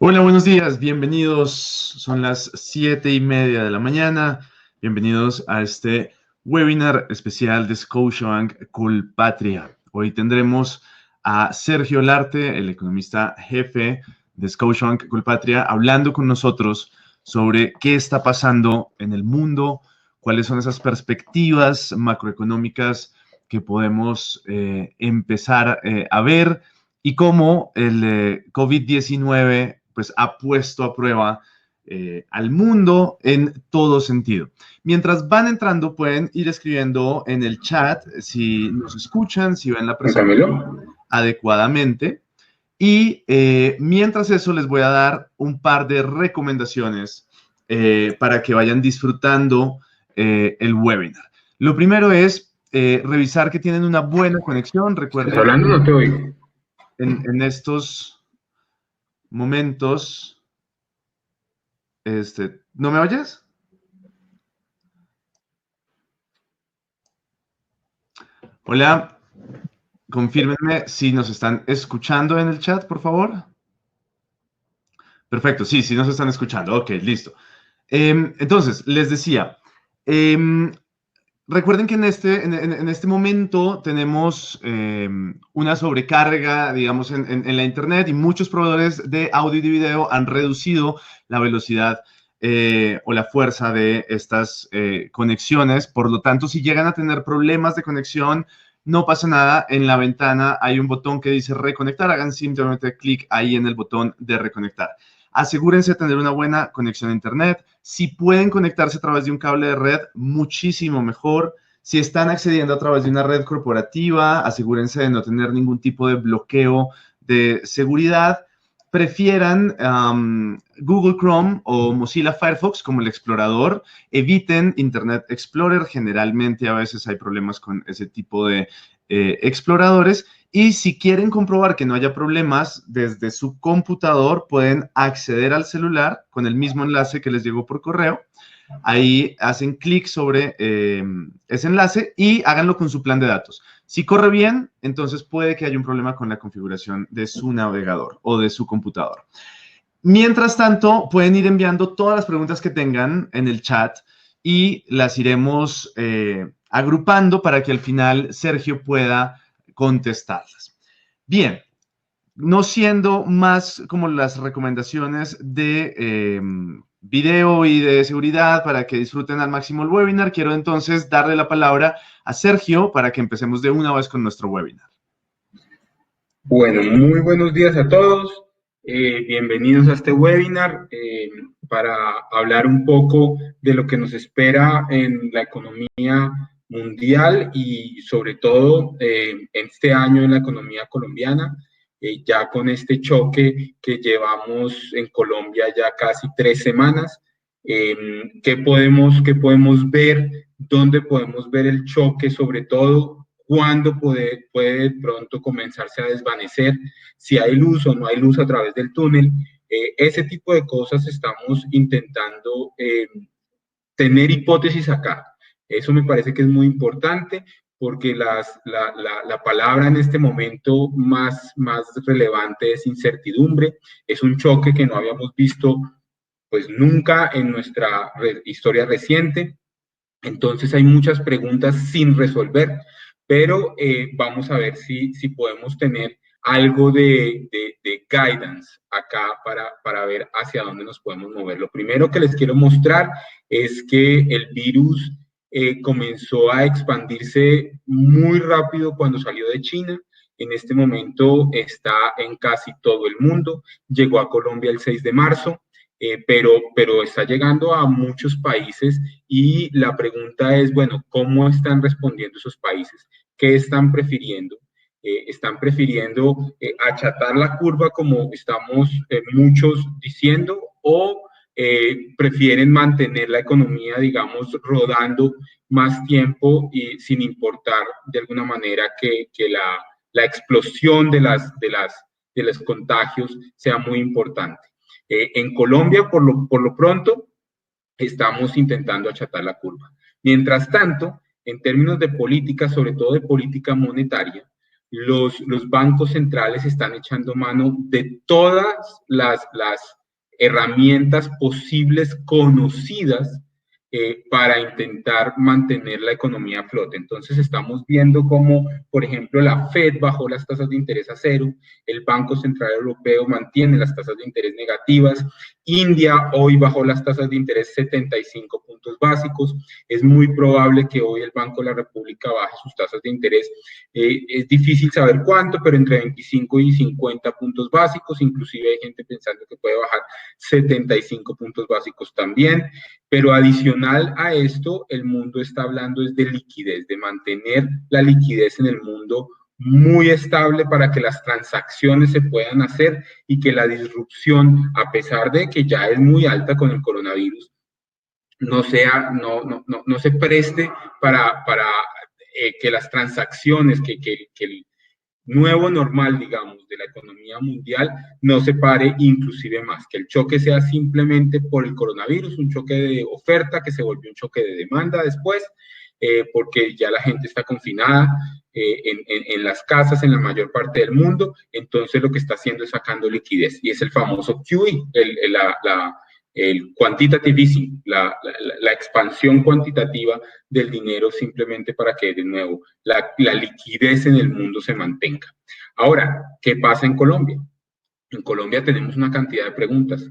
Hola, buenos días, bienvenidos. Son las 7:30 de la mañana. Bienvenidos a este webinar especial de Scotiabank Colpatria. Hoy tendremos a Sergio Olarte, el economista jefe de Scotiabank Colpatria, hablando con nosotros sobre qué está pasando en el mundo, cuáles son esas perspectivas macroeconómicas que podemos empezar a ver y cómo el COVID-19 pues ha puesto a prueba al mundo en todo sentido. Mientras van entrando, pueden ir escribiendo en el chat si nos escuchan, si ven la presentación adecuadamente. Y mientras eso, les voy a dar un par de recomendaciones para que vayan disfrutando el webinar. Lo primero es revisar que tienen una buena conexión. Recuerden, ¿Estás hablando? No te oigo. En estos momentos, ¿no me oyes? Hola, confírmenme si nos están escuchando en el chat, por favor. Perfecto, sí nos están escuchando. Ok, listo. Entonces, les decía, recuerden que en este momento tenemos una sobrecarga, digamos, en la Internet, y muchos proveedores de audio y de video han reducido la velocidad o la fuerza de estas conexiones. Por lo tanto, si llegan a tener problemas de conexión, no pasa nada. En la ventana hay un botón que dice reconectar. Hagan simplemente clic ahí en el botón de reconectar. Asegúrense de tener una buena conexión a Internet. Si pueden conectarse a través de un cable de red, muchísimo mejor. Si están accediendo a través de una red corporativa, asegúrense de no tener ningún tipo de bloqueo de seguridad. Prefieran Google Chrome o Mozilla Firefox como el explorador. Eviten Internet Explorer. Generalmente a veces hay problemas con ese tipo de exploradores. Y si quieren comprobar que no haya problemas desde su computador, pueden acceder al celular con el mismo enlace que les llegó por correo. Ahí hacen clic sobre ese enlace y háganlo con su plan de datos. Si corre bien, entonces puede que haya un problema con la configuración de su navegador o de su computador. Mientras tanto, pueden ir enviando todas las preguntas que tengan en el chat y las iremos agrupando para que al final Sergio pueda contestarlas. Bien, no siendo más como las recomendaciones de video y de seguridad para que disfruten al máximo el webinar, quiero entonces darle la palabra a Sergio para que empecemos de una vez con nuestro webinar. Bueno, muy buenos días a todos. Bienvenidos a este webinar para hablar un poco de lo que nos espera en la economía mundial y sobre todo este año en la economía colombiana, ya con este choque que llevamos en Colombia ya casi 3 semanas. ¿Qué podemos ver? ¿Dónde podemos ver el choque? Sobre todo, ¿cuándo puede de pronto comenzarse a desvanecer? Si hay luz o no hay luz a través del túnel. Ese tipo de cosas estamos intentando tener hipótesis acá. Eso me parece que es muy importante porque la palabra en este momento más relevante es incertidumbre. Es un choque que no habíamos visto pues nunca en nuestra historia reciente. Entonces hay muchas preguntas sin resolver, pero vamos a ver si podemos tener algo de guidance acá para ver hacia dónde nos podemos mover. Lo primero que les quiero mostrar es que el virus comenzó a expandirse muy rápido cuando salió de China. En este momento está en casi todo el mundo. Llegó a Colombia el 6 de marzo. Pero está llegando a muchos países y la pregunta es, bueno, ¿cómo están respondiendo esos países? ¿Qué están prefiriendo? ¿Están prefiriendo achatar la curva como estamos muchos diciendo o prefieren mantener la economía, digamos, rodando más tiempo y sin importar de alguna manera que la explosión de los contagios sea muy importante? En Colombia, por lo pronto, estamos intentando achatar la curva. Mientras tanto, en términos de política, sobre todo de política monetaria, los bancos centrales están echando mano de todas las herramientas posibles conocidas para intentar mantener la economía a flote. Entonces estamos viendo cómo, por ejemplo, la Fed bajó las tasas de interés a cero, el Banco Central Europeo mantiene las tasas de interés negativas, India hoy bajó las tasas de interés 75 puntos básicos, es muy probable que hoy el Banco de la República baje sus tasas de interés, es difícil saber cuánto, pero entre 25 y 50 puntos básicos, inclusive hay gente pensando que puede bajar 75 puntos básicos también. Pero adicional a esto, el mundo está hablando es de liquidez, de mantener la liquidez en el mundo muy estable para que las transacciones se puedan hacer y que la disrupción, a pesar de que ya es muy alta con el coronavirus, no se preste para que las transacciones, que el nuevo normal, digamos, de la economía mundial no se pare inclusive más, que el choque sea simplemente por el coronavirus, un choque de oferta que se volvió un choque de demanda después, porque ya la gente está confinada en las casas en la mayor parte del mundo, entonces lo que está haciendo es sacando liquidez, y es el famoso QE, el quantitative easing, la expansión cuantitativa del dinero simplemente para que, de nuevo, la liquidez en el mundo se mantenga. Ahora, ¿qué pasa en Colombia? En Colombia tenemos una cantidad de preguntas.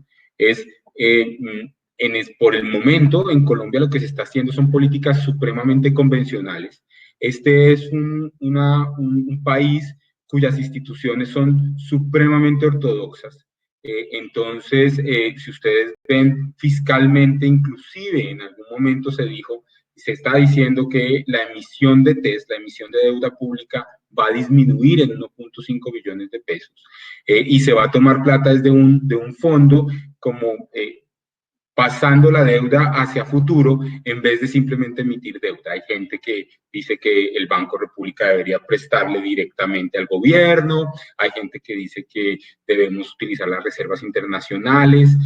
Por el momento, en Colombia lo que se está haciendo son políticas supremamente convencionales. Este es un país cuyas instituciones son supremamente ortodoxas. Entonces, si ustedes ven fiscalmente, inclusive en algún momento se está diciendo que la emisión de TES, la emisión de deuda pública, va a disminuir en 1.5 billones de pesos y se va a tomar plata desde un fondo como pasando la deuda hacia futuro en vez de simplemente emitir deuda. Hay gente que dice que el Banco República debería prestarle directamente al gobierno, hay gente que dice que debemos utilizar las reservas internacionales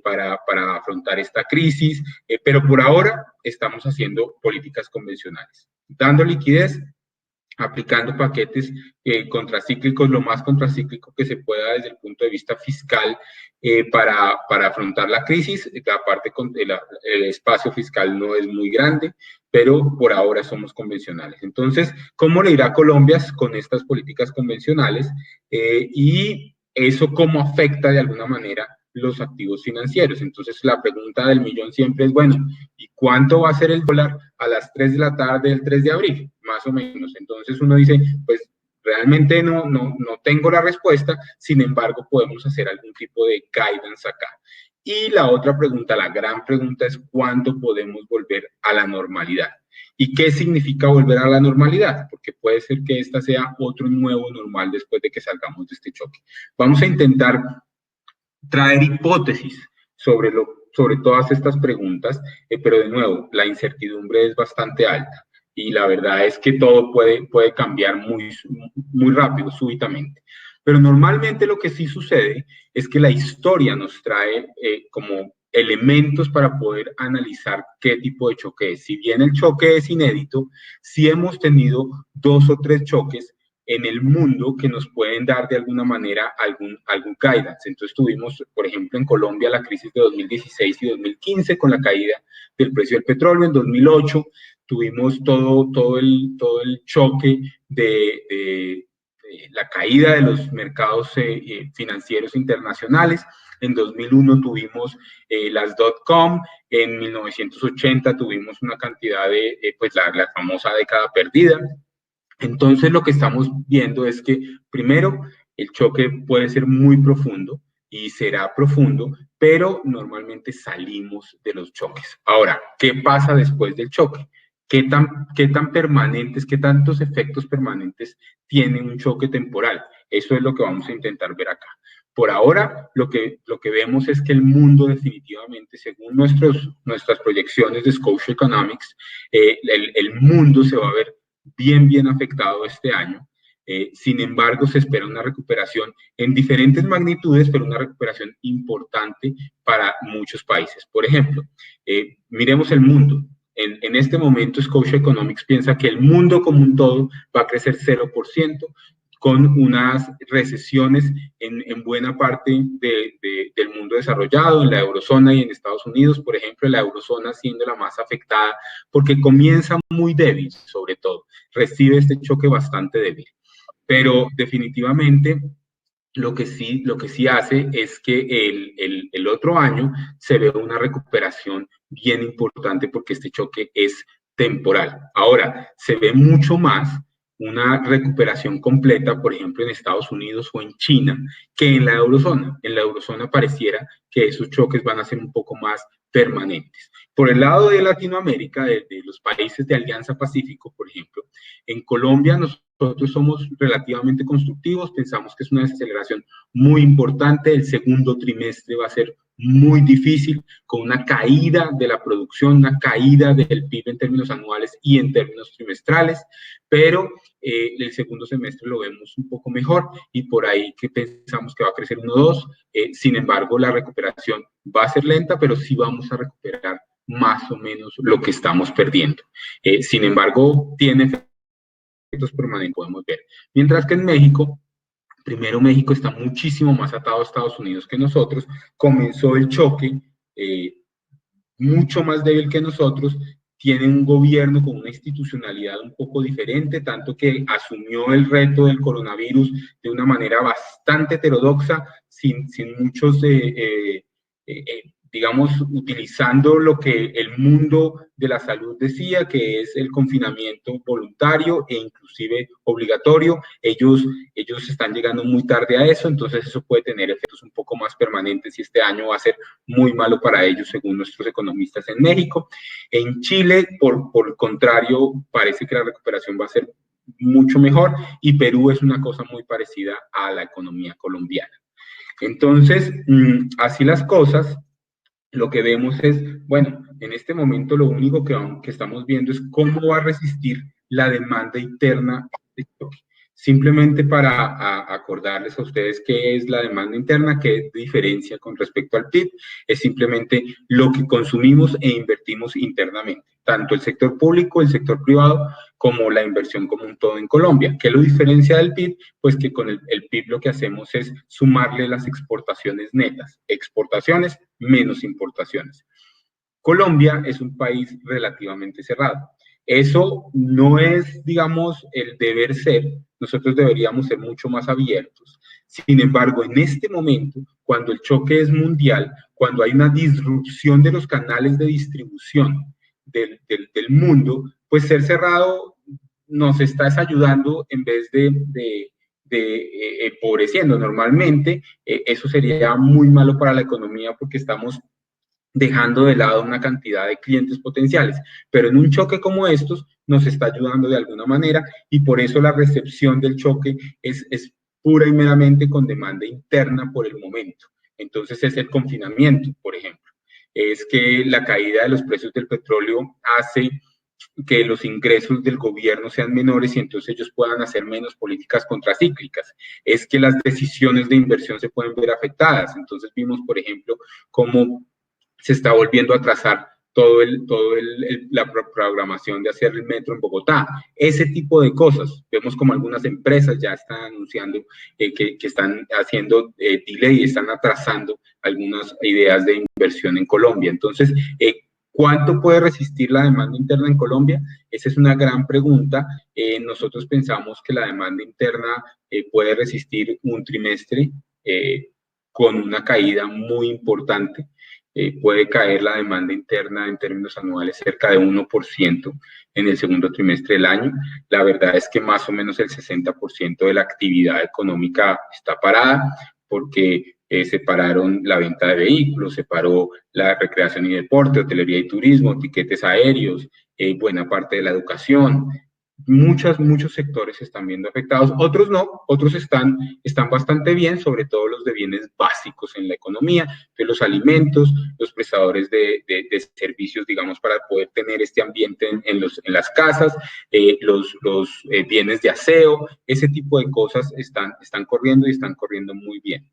para afrontar esta crisis, pero por ahora estamos haciendo políticas convencionales, dando liquidez, aplicando paquetes contracíclicos, lo más contracíclico que se pueda desde el punto de vista fiscal para afrontar la crisis. Aparte, el espacio fiscal no es muy grande, pero por ahora somos convencionales. Entonces, ¿cómo le irá a Colombia con estas políticas convencionales? Y eso cómo afecta de alguna manera los activos financieros. Entonces, la pregunta del millón siempre es, bueno, ¿y cuánto va a ser el dólar a las 3 de la tarde del 3 de abril? Más o menos. Entonces uno dice, pues realmente no tengo la respuesta, sin embargo podemos hacer algún tipo de guidance acá. Y la otra pregunta, la gran pregunta es ¿cuándo podemos volver a la normalidad? ¿Y qué significa volver a la normalidad? Porque puede ser que esta sea otro nuevo normal después de que salgamos de este choque. Vamos a intentar traer hipótesis sobre todas estas preguntas, pero de nuevo, la incertidumbre es bastante alta y la verdad es que todo puede cambiar muy rápido, súbitamente. Pero normalmente lo que sí sucede es que la historia nos trae como elementos para poder analizar qué tipo de choque es. Si bien el choque es inédito, sí hemos tenido 2 o 3 choques en el mundo que nos pueden dar de alguna manera algún guidance. Entonces tuvimos, por ejemplo, en Colombia la crisis de 2016 y 2015 con la caída del precio del petróleo. En 2008 tuvimos todo el choque de la caída de los mercados financieros internacionales. En 2001 tuvimos las .com, en 1980 tuvimos una cantidad pues la famosa década perdida. Entonces lo que estamos viendo es que primero el choque puede ser muy profundo y será profundo, pero normalmente salimos de los choques. Ahora, ¿qué pasa después del choque? ¿Qué tan permanentes, qué tantos efectos permanentes tiene un choque temporal? Eso es lo que vamos a intentar ver acá. Por ahora, lo que vemos es que el mundo definitivamente, según nuestras proyecciones de Scotia Economics, el mundo se va a ver bien afectado este año. Sin embargo, se espera una recuperación en diferentes magnitudes, pero una recuperación importante para muchos países. Por ejemplo, miremos el mundo. En este momento, Scotia Economics piensa que el mundo como un todo va a crecer 0%, con unas recesiones en buena parte del mundo desarrollado, en la eurozona y en Estados Unidos, por ejemplo, la eurozona siendo la más afectada porque comienza muy débil, sobre todo, recibe este choque bastante débil, pero definitivamente lo que sí hace es que el otro año se ve una recuperación bien importante porque este choque es temporal. Ahora, se ve mucho más una recuperación completa, por ejemplo, en Estados Unidos o en China, que en la eurozona. En la eurozona pareciera que esos choques van a ser un poco más permanentes. Por el lado de Latinoamérica, de los países de Alianza Pacífico, por ejemplo, en Colombia nosotros somos relativamente constructivos, pensamos que es una desaceleración muy importante, el segundo trimestre va a ser muy difícil, con una caída de la producción, una caída del PIB en términos anuales y en términos trimestrales, pero el segundo semestre lo vemos un poco mejor y por ahí que pensamos que va a crecer 1,2. Sin embargo, la recuperación va a ser lenta, pero sí vamos a recuperar más o menos lo que estamos perdiendo. Sin embargo, tiene efectos permanentes, podemos ver. Mientras que en México, primero México está muchísimo más atado a Estados Unidos que nosotros, comenzó el choque mucho más débil que nosotros, tiene un gobierno con una institucionalidad un poco diferente, tanto que asumió el reto del coronavirus de una manera bastante heterodoxa, sin muchos digamos, utilizando lo que el mundo de la salud decía, que es el confinamiento voluntario e inclusive obligatorio. Ellos están llegando muy tarde a eso, entonces eso puede tener efectos un poco más permanentes y este año va a ser muy malo para ellos, según nuestros economistas en México. En Chile, por el contrario, parece que la recuperación va a ser mucho mejor y Perú es una cosa muy parecida a la economía colombiana. Entonces, así las cosas, lo que vemos es, bueno, en este momento lo único que estamos viendo es cómo va a resistir la demanda interna de choque. Simplemente para acordarles a ustedes qué es la demanda interna, qué diferencia con respecto al PIB, es simplemente lo que consumimos e invertimos internamente, tanto el sector público, el sector privado, como la inversión como un todo en Colombia. ¿Qué lo diferencia del PIB? Pues que con el PIB lo que hacemos es sumarle las exportaciones netas, exportaciones menos importaciones. Colombia es un país relativamente cerrado. Eso no es, digamos, el deber ser. Nosotros deberíamos ser mucho más abiertos. Sin embargo, en este momento, cuando el choque es mundial, cuando hay una disrupción de los canales de distribución del mundo, pues ser cerrado nos está ayudando en vez de empobreciendo. Normalmente, eso sería muy malo para la economía porque estamos dejando de lado una cantidad de clientes potenciales, pero en un choque como estos nos está ayudando de alguna manera y por eso la recepción del choque es pura y meramente con demanda interna por el momento. Entonces es el confinamiento, por ejemplo. Es que la caída de los precios del petróleo hace que los ingresos del gobierno sean menores y entonces ellos puedan hacer menos políticas contracíclicas. Es que las decisiones de inversión se pueden ver afectadas. Entonces vimos, por ejemplo, cómo se está volviendo a atrasar la programación de hacer el metro en Bogotá. Ese tipo de cosas. Vemos como algunas empresas ya están anunciando que están haciendo delay, están atrasando algunas ideas de inversión en Colombia. Entonces, ¿cuánto puede resistir la demanda interna en Colombia? Esa es una gran pregunta. Nosotros pensamos que la demanda interna puede resistir un trimestre con una caída muy importante. Puede caer la demanda interna en términos anuales cerca de 1% en el segundo trimestre del año. La verdad es que más o menos el 60% de la actividad económica está parada porque se pararon la venta de vehículos, se paró la recreación y deporte, hotelería y turismo, tiquetes aéreos, buena parte de la educación. Muchos sectores se están viendo afectados, otros no, otros están bastante bien, sobre todo los de bienes básicos en la economía, de los alimentos, los prestadores de servicios, digamos, para poder tener este ambiente en las casas, los bienes de aseo, ese tipo de cosas están corriendo y están corriendo muy bien.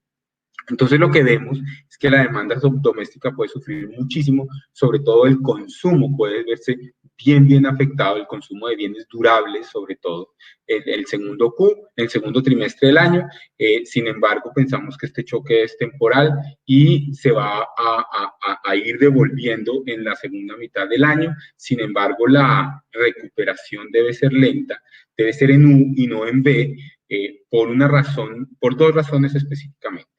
Entonces lo que vemos es que la demanda doméstica puede sufrir muchísimo, sobre todo el consumo puede verse bien afectado, el consumo de bienes durables, sobre todo, el segundo trimestre del año. Sin embargo, pensamos que este choque es temporal y se va a ir devolviendo en la segunda mitad del año. Sin embargo, la recuperación debe ser lenta, debe ser en U y no en B, por dos razones específicamente.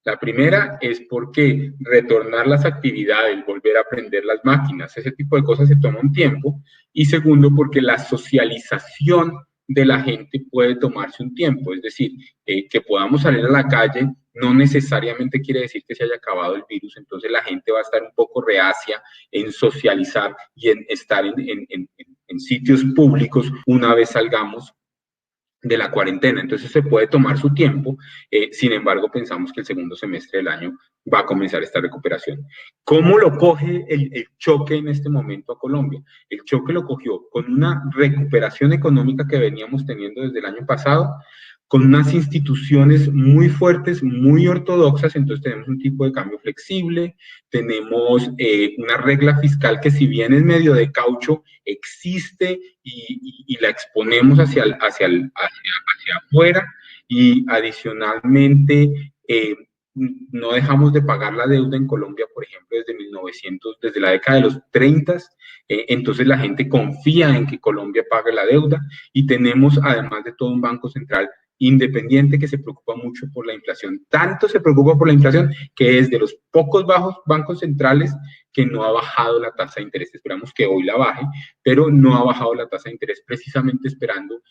La primera es porque retornar las actividades, volver a aprender las máquinas, ese tipo de cosas se toma un tiempo. Y segundo, porque la socialización de la gente puede tomarse un tiempo. Es decir, que podamos salir a la calle no necesariamente quiere decir que se haya acabado el virus. Entonces la gente va a estar un poco reacia en socializar y en estar en sitios públicos una vez salgamos de la cuarentena. Entonces se puede tomar su tiempo. Sin embargo, pensamos que el segundo semestre del año va a comenzar esta recuperación. ¿Cómo lo coge el choque en este momento a Colombia? El choque lo cogió con una recuperación económica que veníamos teniendo desde el año pasado, con unas instituciones muy fuertes, muy ortodoxas. Entonces tenemos un tipo de cambio flexible, tenemos una regla fiscal que, si bien es medio de caucho, existe y la exponemos hacia afuera. Y adicionalmente, no dejamos de pagar la deuda en Colombia, por ejemplo, desde la década de los 30. Entonces la gente confía en que Colombia pague la deuda, y tenemos, además de todo, un Banco Central independiente que se preocupa mucho por la inflación. Tanto se preocupa por la inflación que es de los pocos bajos bancos centrales que no ha bajado la tasa de interés. Esperamos que hoy la baje, pero no ha bajado la tasa de interés, precisamente esperando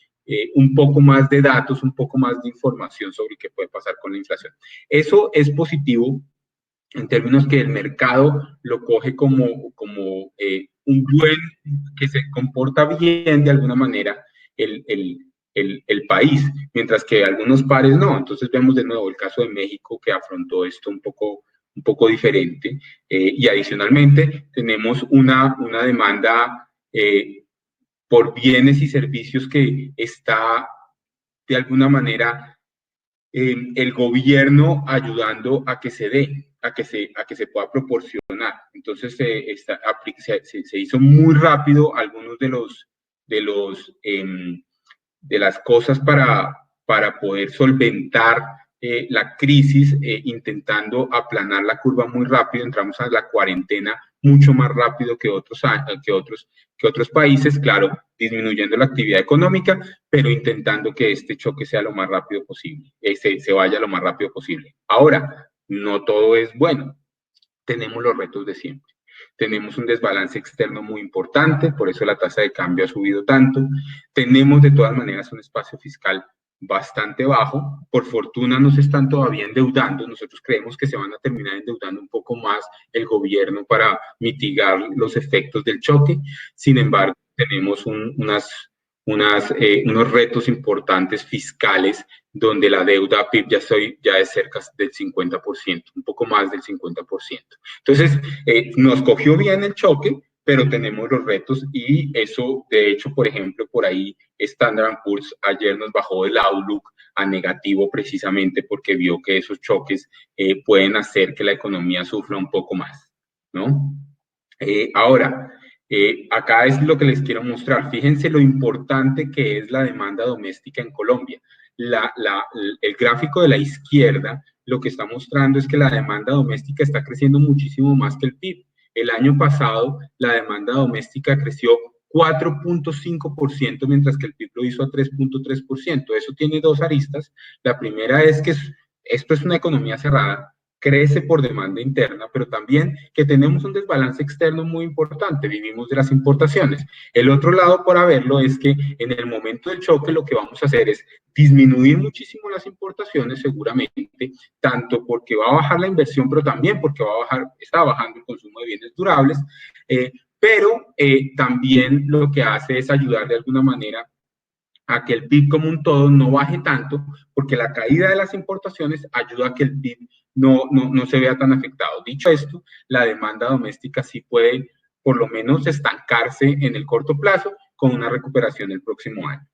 un poco más de datos, un poco más de información sobre qué puede pasar con la inflación. Eso es positivo en términos que el mercado lo coge como un buen, que se comporta bien de alguna manera el país, mientras que algunos pares no. Entonces vemos de nuevo el caso de México, que afrontó esto un poco diferente, y adicionalmente tenemos una demanda por bienes y servicios que está de alguna manera el gobierno ayudando a que se dé, a que se pueda proporcionar. Entonces se hizo muy rápido algunos de las cosas para poder solventar la crisis, intentando aplanar la curva muy rápido. Entramos a la cuarentena mucho más rápido que otros países, claro, disminuyendo la actividad económica, pero intentando que este choque sea lo más rápido posible, se vaya lo más rápido posible. Ahora, no todo es bueno, tenemos los retos de siempre. Tenemos un desbalance externo muy importante, por eso la tasa de cambio ha subido tanto. Tenemos de todas maneras un espacio fiscal bastante bajo. Por fortuna no se están todavía endeudando. Nosotros creemos que se van a terminar endeudando un poco más el gobierno para mitigar los efectos del choque. Sin embargo, tenemos unos retos importantes fiscales, donde la deuda PIB ya es cerca del 50%, un poco más del 50%. Entonces, nos cogió bien el choque, pero tenemos los retos, y eso, de hecho, por ejemplo, por ahí Standard & Poor's ayer nos bajó el outlook a negativo, precisamente porque vio que esos choques pueden hacer que la economía sufra un poco más, ¿no? Ahora, acá es lo que les quiero mostrar. Fíjense lo importante que es la demanda doméstica en Colombia. El gráfico de la izquierda lo que está mostrando es que la demanda doméstica está creciendo muchísimo más que el PIB. El año pasado la demanda doméstica creció 4.5%, mientras que el PIB lo hizo a 3.3%. Eso tiene dos aristas. La primera es que esto es una economía cerrada, crece por demanda interna, pero también que tenemos un desbalance externo muy importante, vivimos de las importaciones. El otro lado, para verlo, es que en el momento del choque lo que vamos a hacer es disminuir muchísimo las importaciones, seguramente, tanto porque va a bajar la inversión, pero también porque está bajando el consumo de bienes durables, pero también lo que hace es ayudar de alguna manera a que el PIB como un todo no baje tanto, porque la caída de las importaciones ayuda a que el PIB no se vea tan afectado. Dicho esto, la demanda doméstica sí puede por lo menos estancarse en el corto plazo, con una recuperación el próximo año.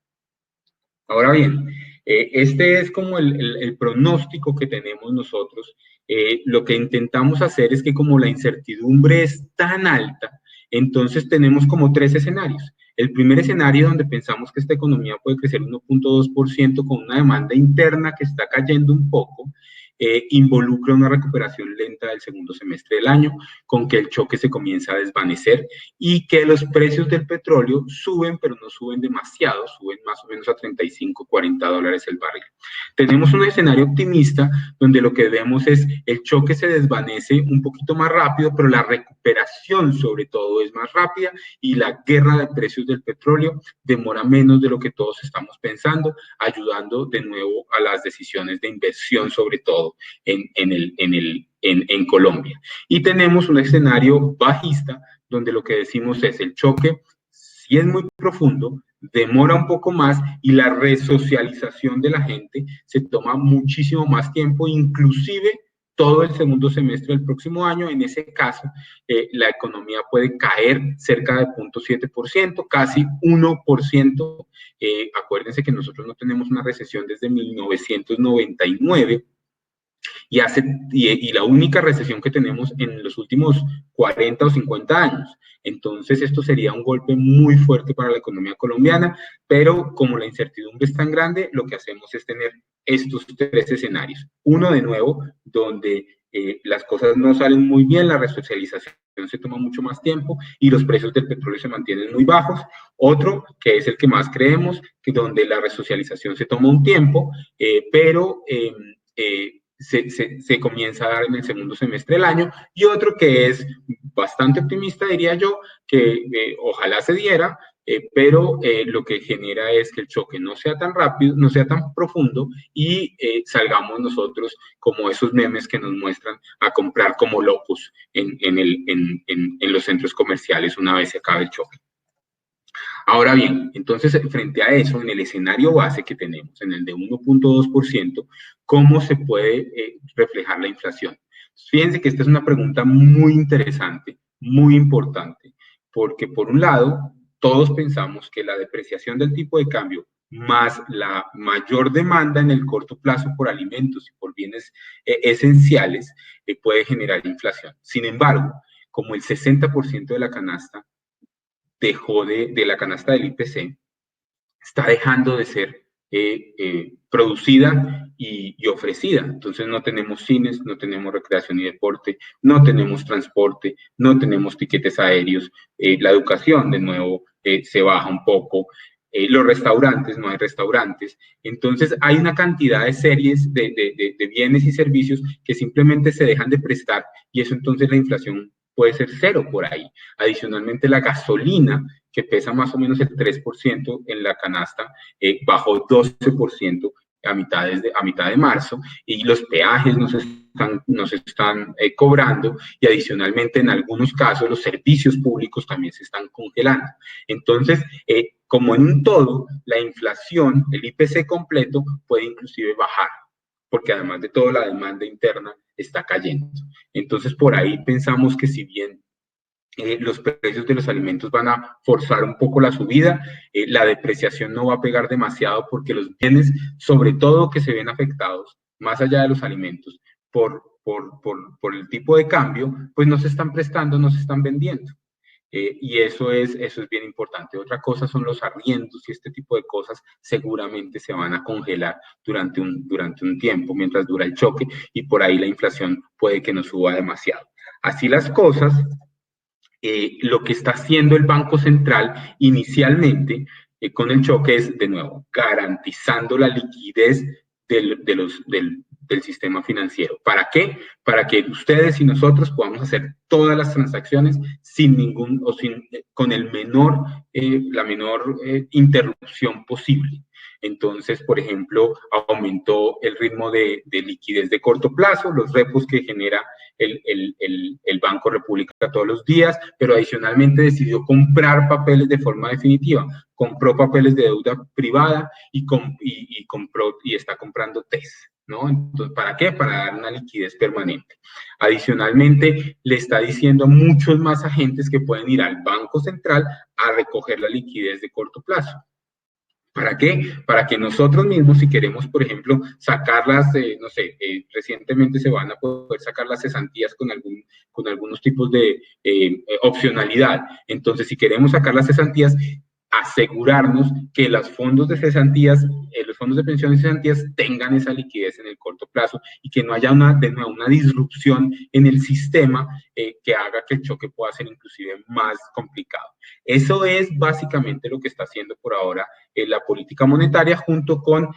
Ahora bien, este es como el pronóstico que tenemos nosotros. Lo que intentamos hacer es que, como la incertidumbre es tan alta, Entonces tenemos como tres escenarios. El primer escenario, donde pensamos que esta economía puede crecer 1.2% con una demanda interna que está cayendo un poco, involucra una recuperación lenta del segundo semestre del año, con que el choque se comienza a desvanecer y que los precios del petróleo suben, pero no suben demasiado, suben más o menos a 35, 40 dólares el barril. Tenemos un escenario optimista donde lo que vemos es el choque se desvanece un poquito más rápido, pero la recuperación sobre todo es más rápida y la guerra de precios del petróleo demora menos de lo que todos estamos pensando, ayudando de nuevo a las decisiones de inversión, sobre todo en Colombia. Y tenemos un escenario bajista donde lo que decimos es el choque, si es muy profundo, demora un poco más y la resocialización de la gente se toma muchísimo más tiempo, inclusive todo el segundo semestre del próximo año. En ese caso, la economía puede caer cerca de 0.7%, casi 1%. Acuérdense que nosotros no tenemos una recesión desde 1999, y la única recesión que tenemos en los últimos 40 o 50 años. Entonces, esto sería un golpe muy fuerte para la economía colombiana, pero como la incertidumbre es tan grande, lo que hacemos es tener estos tres escenarios. Uno, de nuevo, donde las cosas no salen muy bien, la resocialización se toma mucho más tiempo y los precios del petróleo se mantienen muy bajos. Otro, que es el que más creemos, que donde la resocialización se toma un tiempo, pero se comienza a dar en el segundo semestre del año, y otro que es bastante optimista, diría yo, que ojalá se diera, pero lo que genera es que el choque no sea tan rápido, no sea tan profundo, y salgamos nosotros como esos memes que nos muestran a comprar como locos en los centros comerciales una vez se acabe el choque. Ahora bien, entonces, frente a eso, en el escenario base que tenemos, en el de 1.2%, ¿cómo se puede reflejar la inflación? Fíjense que esta es una pregunta muy interesante, muy importante, porque por un lado, todos pensamos que la depreciación del tipo de cambio más la mayor demanda en el corto plazo por alimentos y por bienes esenciales puede generar inflación. Sin embargo, como el 60% de la canasta dejó de la canasta del IPC, está dejando de ser producida y ofrecida. Entonces no tenemos cines, no tenemos recreación y deporte, no tenemos transporte, no tenemos tiquetes aéreos, la educación de nuevo se baja un poco, los restaurantes, no hay restaurantes. Entonces hay una cantidad de series de bienes y servicios que simplemente se dejan de prestar, y eso entonces la inflación puede ser cero por ahí. Adicionalmente, la gasolina, que pesa más o menos el 3% en la canasta, bajó 12% a mitad de marzo, y los peajes nos están cobrando, y adicionalmente en algunos casos los servicios públicos también se están congelando. Entonces, como en un todo, la inflación, el IPC completo, puede inclusive bajar, porque además de todo la demanda interna está cayendo. Entonces, por ahí pensamos que si bien los precios de los alimentos van a forzar un poco la subida, la depreciación no va a pegar demasiado, porque los bienes, sobre todo que se ven afectados, más allá de los alimentos, por el tipo de cambio, pues no se están prestando, no se están vendiendo. Y eso es bien importante. Otra cosa son los arriendos, y este tipo de cosas seguramente se van a congelar durante un tiempo, mientras dura el choque, y por ahí la inflación puede que no suba demasiado. Así las cosas, lo que está haciendo el Banco Central inicialmente con el choque es, de nuevo, garantizando la liquidez del sistema financiero. ¿Para qué? Para que ustedes y nosotros podamos hacer todas las transacciones con la menor interrupción posible. Entonces, por ejemplo, aumentó el ritmo de liquidez de corto plazo, los repos que genera el Banco República todos los días, pero adicionalmente decidió comprar papeles de forma definitiva. Compró papeles de deuda privada y está comprando TES, ¿no? Entonces, ¿para qué? Para dar una liquidez permanente. Adicionalmente, le está diciendo a muchos más agentes que pueden ir al Banco Central a recoger la liquidez de corto plazo. ¿Para qué? Para que nosotros mismos, si queremos, por ejemplo, sacarlas, no sé, recientemente se van a poder sacar las cesantías con algunos tipos de opcionalidad. Entonces, si queremos sacar las cesantías, asegurarnos que los fondos de cesantías, los fondos de pensiones y cesantías tengan esa liquidez en el corto plazo y que no haya de nuevo una disrupción en el sistema que haga que el choque pueda ser inclusive más complicado. Eso es básicamente lo que está haciendo por ahora la política monetaria, junto con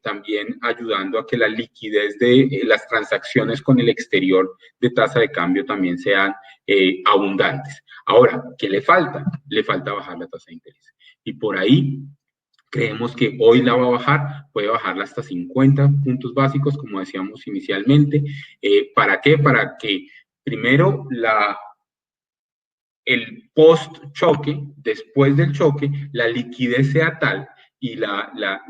también ayudando a que la liquidez de las transacciones con el exterior de tasa de cambio también sean abundantes. Ahora, ¿qué le falta? Le falta bajar la tasa de interés. Y por ahí creemos que hoy la va a bajar, puede bajarla hasta 50 puntos básicos, como decíamos inicialmente. ¿Para qué? Para que primero el post-choque, después del choque, la liquidez sea tal y la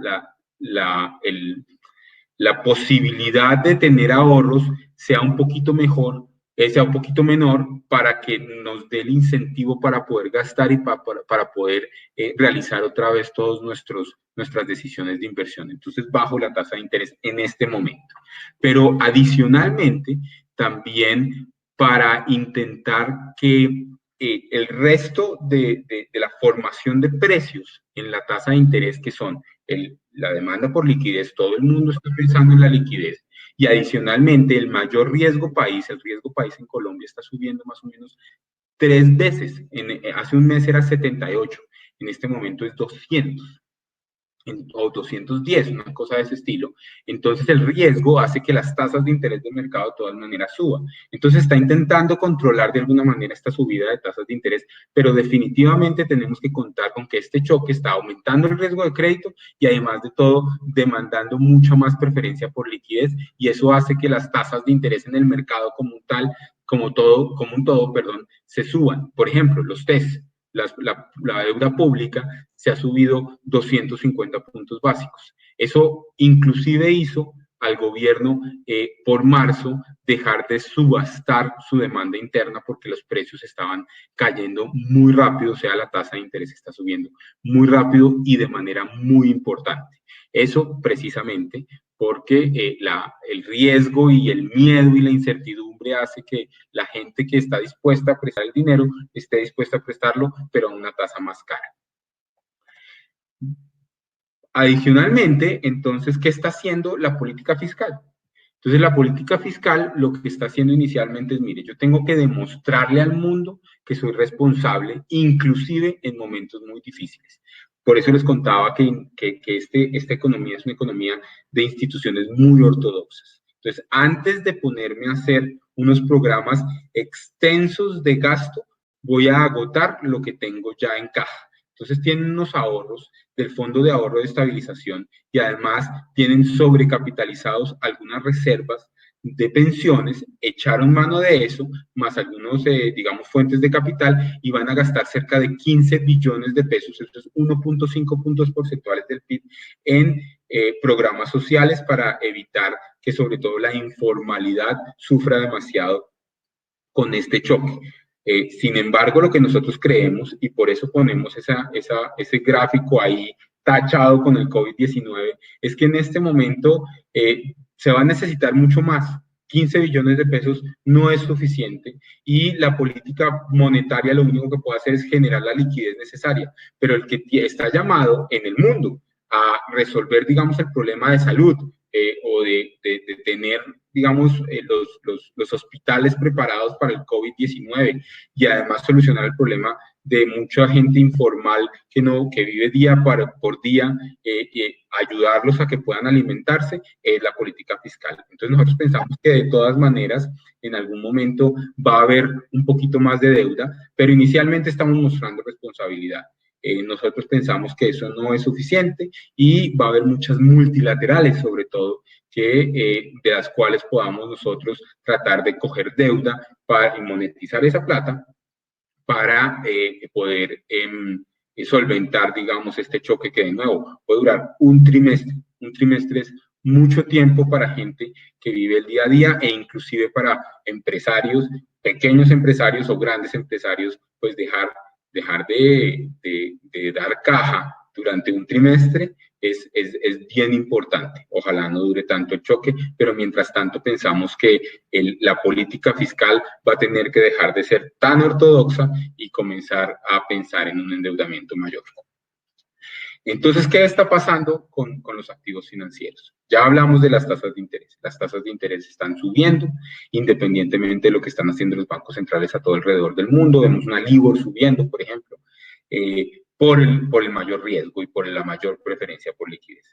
posibilidad de tener ahorros sea un poquito mejor, sea un poquito menor, para que nos dé el incentivo para poder gastar y para poder realizar otra vez todas nuestras decisiones de inversión. Entonces, bajo la tasa de interés en este momento. Pero adicionalmente, también para intentar que el resto de la formación de precios en la tasa de interés, que son la demanda por liquidez, todo el mundo está pensando en la liquidez, y adicionalmente el mayor riesgo país, el riesgo país en Colombia está subiendo más o menos 3 veces, hace un mes era 78, en este momento es 200. O 210, una cosa de ese estilo. Entonces el riesgo hace que las tasas de interés del mercado de todas maneras suban. Entonces está intentando controlar de alguna manera esta subida de tasas de interés, pero definitivamente tenemos que contar con que este choque está aumentando el riesgo de crédito y además de todo demandando mucha más preferencia por liquidez, y eso hace que las tasas de interés en el mercado como un todo, se suban. Por ejemplo, los TES. La deuda pública se ha subido 250 puntos básicos. Eso inclusive hizo al gobierno por marzo dejar de subastar su demanda interna porque los precios estaban cayendo muy rápido, o sea, la tasa de interés está subiendo muy rápido y de manera muy importante. Eso precisamente porque el riesgo y el miedo y la incertidumbre hace que la gente que está dispuesta a prestar el dinero esté dispuesta a prestarlo, pero a una tasa más cara. Adicionalmente, entonces, ¿qué está haciendo la política fiscal? Entonces, la política fiscal lo que está haciendo inicialmente es, mire, yo tengo que demostrarle al mundo que soy responsable, inclusive en momentos muy difíciles. Por eso les contaba que esta economía es una economía de instituciones muy ortodoxas. Entonces, antes de ponerme a hacer unos programas extensos de gasto, voy a agotar lo que tengo ya en caja. Entonces, tienen unos ahorros del Fondo de Ahorro de Estabilización y además tienen sobrecapitalizados algunas reservas de pensiones, echaron mano de eso, más algunos, digamos, fuentes de capital, y van a gastar cerca de 15 billones de pesos, eso es 1.5 puntos porcentuales del PIB, en programas sociales para evitar que sobre todo la informalidad sufra demasiado con este choque. Sin embargo, lo que nosotros creemos, y por eso ponemos ese gráfico ahí tachado con el COVID-19, es que en este momento se va a necesitar mucho más. 15 billones de pesos no es suficiente y la política monetaria lo único que puede hacer es generar la liquidez necesaria, pero el que está llamado en el mundo a resolver, digamos, el problema de salud o de tener, digamos, los hospitales preparados para el COVID-19 y además solucionar el problema de mucha gente informal que vive día por día, ayudarlos a que puedan alimentarse, la política fiscal. Entonces nosotros pensamos que de todas maneras en algún momento va a haber un poquito más de deuda, pero inicialmente estamos mostrando responsabilidad. Nosotros pensamos que eso no es suficiente y va a haber muchas multilaterales, sobre todo, de las cuales podamos nosotros tratar de coger deuda para monetizar esa plata para poder solventar, digamos, este choque que de nuevo puede durar un trimestre. Un trimestre es mucho tiempo para gente que vive el día a día e inclusive para empresarios, pequeños empresarios o grandes empresarios, pues dejar de dar caja durante un trimestre es bien importante. Ojalá no dure tanto el choque, pero mientras tanto pensamos que la política fiscal va a tener que dejar de ser tan ortodoxa y comenzar a pensar en un endeudamiento mayor. Entonces, ¿qué está pasando con los activos financieros? Ya hablamos de las tasas de interés. Las tasas de interés están subiendo, independientemente de lo que están haciendo los bancos centrales a todo alrededor del mundo. Vemos una LIBOR subiendo, por ejemplo, por el mayor riesgo y por la mayor preferencia por liquidez.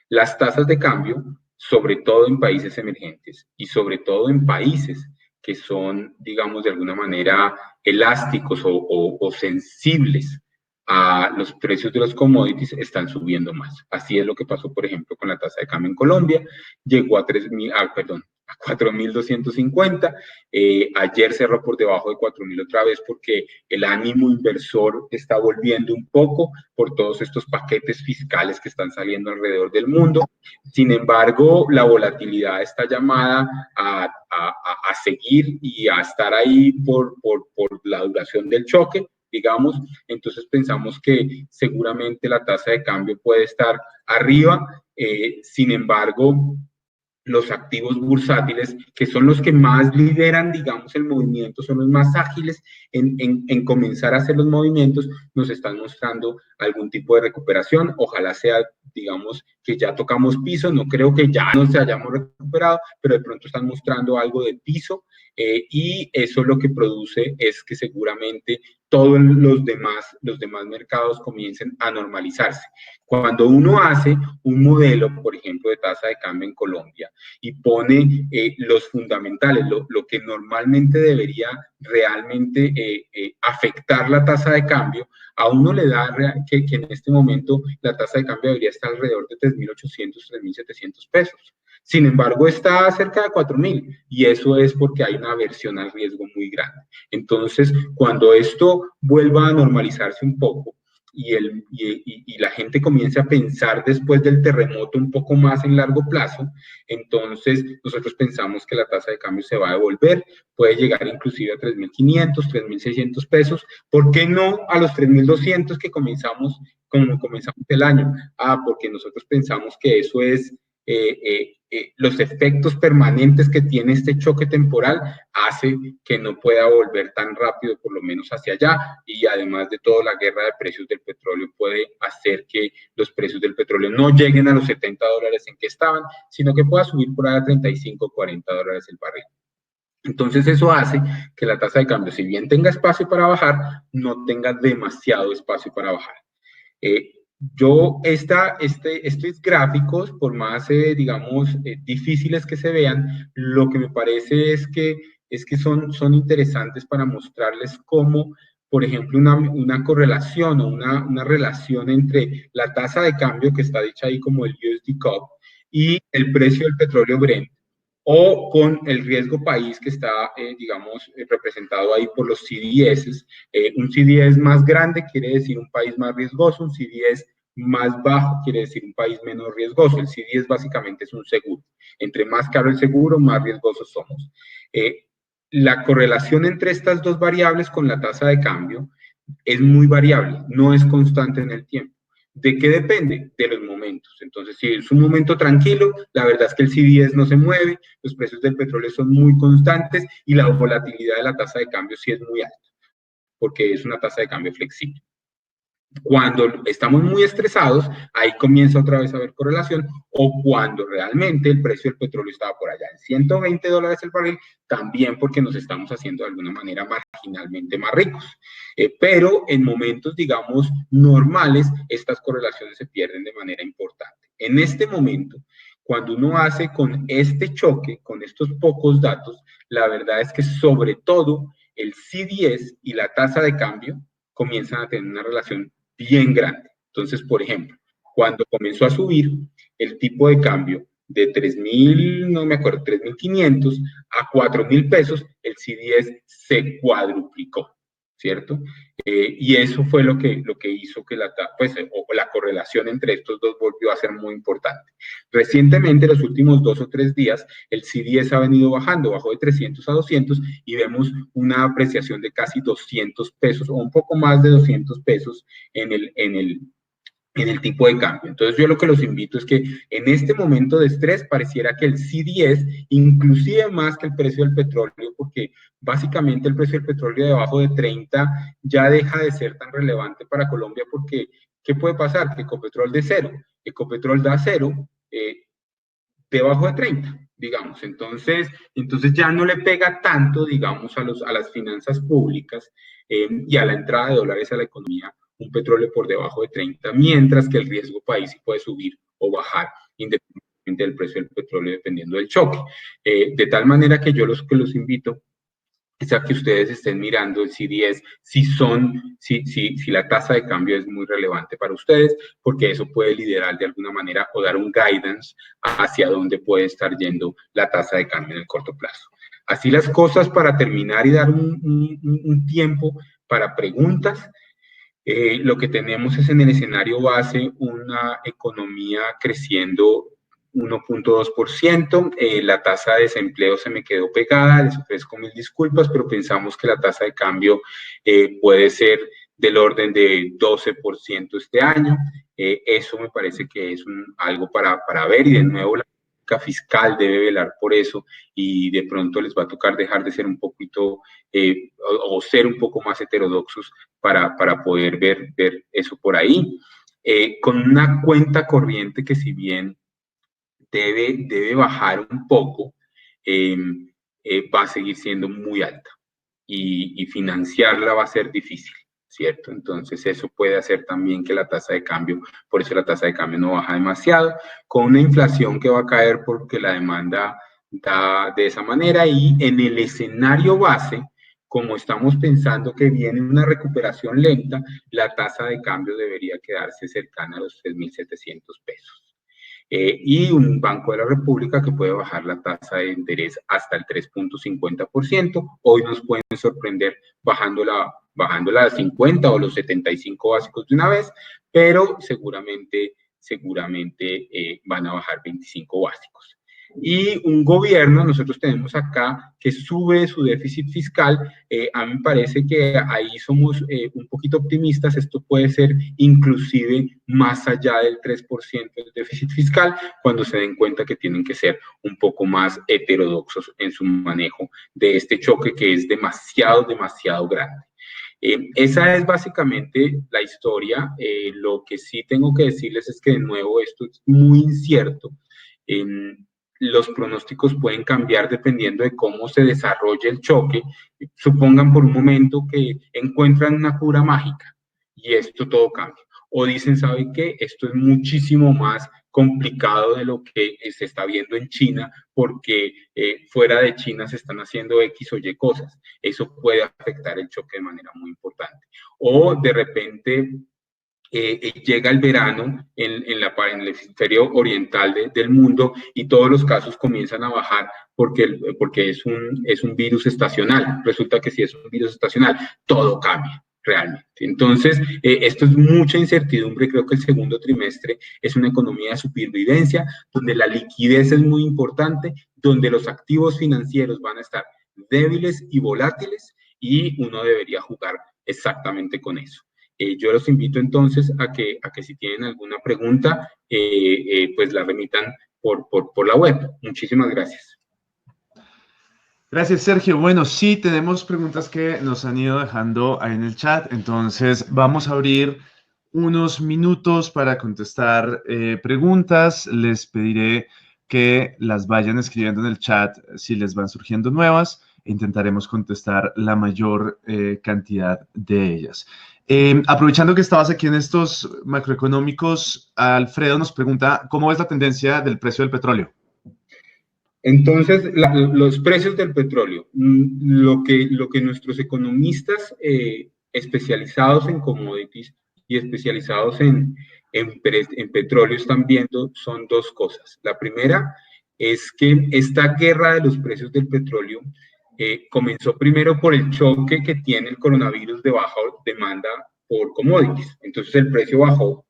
Las tasas de cambio, sobre todo en países emergentes y sobre todo en países que son, digamos, de alguna manera elásticos o sensibles a los precios de los commodities, están subiendo más. Así es lo que pasó, por ejemplo, con la tasa de cambio en Colombia. Llegó a 4.250. Ayer cerró por debajo de 4.000 otra vez porque el ánimo inversor está volviendo un poco por todos estos paquetes fiscales que están saliendo alrededor del mundo. Sin embargo, la volatilidad está llamada a seguir y a estar ahí por la duración del choque, digamos. Entonces pensamos que seguramente la tasa de cambio puede estar arriba. Sin embargo, los activos bursátiles, que son los que más lideran, digamos, el movimiento, son los más ágiles en comenzar a hacer los movimientos, nos están mostrando algún tipo de recuperación. Ojalá sea, digamos, que ya tocamos piso. No creo que ya nos hayamos recuperado, pero de pronto están mostrando algo de piso, y eso lo que produce es que seguramente todos los demás mercados comiencen a normalizarse. Cuando uno hace un modelo, por ejemplo, de tasa de cambio en Colombia y pone los fundamentales, lo que normalmente debería realmente afectar la tasa de cambio, a uno le da que en este momento la tasa de cambio debería estar alrededor de 3.800, 3.700 pesos. Sin embargo, está cerca de 4.000, y eso es porque hay una aversión al riesgo muy grande. Entonces, cuando esto vuelva a normalizarse un poco y la gente comience a pensar después del terremoto un poco más en largo plazo, entonces nosotros pensamos que la tasa de cambio se va a devolver, puede llegar inclusive a 3.500, 3.600 pesos. ¿Por qué no a los 3.200 que comenzamos el año? Porque nosotros pensamos que eso es los efectos permanentes que tiene este choque temporal hace que no pueda volver tan rápido, por lo menos hacia allá, y además de todo, la guerra de precios del petróleo puede hacer que los precios del petróleo no lleguen a los $70 en que estaban, sino que pueda subir por ahí a 35, 40 dólares el barril. Entonces eso hace que la tasa de cambio, si bien tenga espacio para bajar, no tenga demasiado espacio para bajar. Estos gráficos, por más, digamos, difíciles que se vean, lo que me parece es que son interesantes para mostrarles cómo, por ejemplo, una correlación o una relación entre la tasa de cambio, que está dicha ahí como el USD COP, y el precio del petróleo Brent, o con el riesgo país que está, digamos, representado ahí por los CDS. Un CDS más grande quiere decir un país más riesgoso, un CDS más bajo quiere decir un país menos riesgoso. El CDS básicamente es un seguro. Entre más caro el seguro, más riesgosos somos. La correlación entre estas dos variables con la tasa de cambio es muy variable, no es constante en el tiempo. ¿De qué depende? De los momentos. Entonces, si es un momento tranquilo, la verdad es que el CDS no se mueve, los precios del petróleo son muy constantes y la volatilidad de la tasa de cambio sí es muy alta, porque es una tasa de cambio flexible. Cuando estamos muy estresados, ahí comienza otra vez a haber correlación, o cuando realmente el precio del petróleo estaba por allá en $120 el barril, también porque nos estamos haciendo de alguna manera marginalmente más ricos. Pero en momentos, digamos, normales, estas correlaciones se pierden de manera importante. En este momento, cuando uno hace con este choque, con estos pocos datos, la verdad es que sobre todo el CDS y la tasa de cambio comienzan a tener una relación bien grande. Entonces, por ejemplo, cuando comenzó a subir el tipo de cambio de 3.000, no me acuerdo, 3.500 a 4.000 pesos, el CDS se cuadruplicó, ¿cierto? Y eso fue lo que hizo que la correlación entre estos dos volvió a ser muy importante. Recientemente, los últimos 2 o 3 días, el CDS ha venido bajando, bajó de 300 a 200 y vemos una apreciación de casi 200 pesos o un poco más de 200 pesos en en el tipo de cambio. Entonces yo lo que los invito es que en este momento de estrés pareciera que el CDS, inclusive más que el precio del petróleo, porque básicamente el precio del petróleo debajo de 30 ya deja de ser tan relevante para Colombia, porque ¿qué puede pasar? Que Ecopetrol de cero, Ecopetrol da cero, debajo de 30, digamos. Entonces ya no le pega tanto, digamos, a las finanzas públicas y a la entrada de dólares a la economía un petróleo por debajo de 30, mientras que el riesgo país sí puede subir o bajar independientemente del precio del petróleo, dependiendo del choque. De tal manera que yo los invito es a que ustedes estén mirando el CDS si la tasa de cambio es muy relevante para ustedes, porque eso puede liderar de alguna manera o dar un guidance hacia dónde puede estar yendo la tasa de cambio en el corto plazo. Así las cosas, para terminar y dar un tiempo para preguntas. Lo que tenemos es en el escenario base una economía creciendo 1.2%, la tasa de desempleo se me quedó pegada, les ofrezco mil disculpas, pero pensamos que la tasa de cambio puede ser del orden de 12% este año. Eso me parece que es algo para ver, y de nuevo la política fiscal debe velar por eso, y de pronto les va a tocar dejar de ser un poquito o ser un poco más heterodoxos para poder ver eso por ahí. Con una cuenta corriente que, si bien debe bajar un poco, va a seguir siendo muy alta, y financiarla va a ser difícil, ¿cierto? Entonces eso puede hacer también que la tasa de cambio, por eso la tasa de cambio no baja demasiado, con una inflación que va a caer porque la demanda da de esa manera, y en el escenario base, como estamos pensando que viene una recuperación lenta, la tasa de cambio debería quedarse cercana a los 3.700 pesos. Y un Banco de la República que puede bajar la tasa de interés hasta el 3.50%. Hoy nos pueden sorprender bajándola a 50 o los 75 básicos de una vez, pero seguramente van a bajar 25 básicos. Y un gobierno, nosotros tenemos acá, que sube su déficit fiscal. A mí me parece que ahí somos un poquito optimistas. Esto puede ser inclusive más allá del 3% del déficit fiscal, cuando se den cuenta que tienen que ser un poco más heterodoxos en su manejo de este choque que es demasiado grande. Esa es básicamente la historia. Lo que sí tengo que decirles es que, de nuevo, esto es muy incierto. Los pronósticos pueden cambiar dependiendo de cómo se desarrolle el choque. Supongan por un momento que encuentran una cura mágica y esto todo cambia. O dicen, ¿saben qué? Esto es muchísimo más complicado de lo que se está viendo en China, porque fuera de China se están haciendo X o Y cosas. Eso puede afectar el choque de manera muy importante. O de repente llega el verano en el hemisferio oriental del mundo, y todos los casos comienzan a bajar porque es un virus estacional. Resulta que si es un virus estacional, todo cambia realmente. Entonces, esto es mucha incertidumbre. Creo que el segundo trimestre es una economía de supervivencia, donde la liquidez es muy importante, donde los activos financieros van a estar débiles y volátiles, y uno debería jugar exactamente con eso. Yo los invito entonces a que si tienen alguna pregunta, pues la remitan por la web. Muchísimas gracias. Gracias, Sergio. Bueno, sí, tenemos preguntas que nos han ido dejando ahí en el chat, entonces vamos a abrir unos minutos para contestar preguntas. Les pediré que las vayan escribiendo en el chat si les van surgiendo nuevas. Intentaremos contestar la mayor cantidad de ellas. Aprovechando que estabas aquí en estos macroeconómicos, Alfredo nos pregunta, ¿cómo es la tendencia del precio del petróleo? Entonces, los precios del petróleo, lo que nuestros economistas especializados en commodities y especializados en petróleo están viendo son dos cosas. La primera es que esta guerra de los precios del petróleo comenzó primero por el choque que tiene el coronavirus de baja demanda por commodities. Entonces el precio bajó,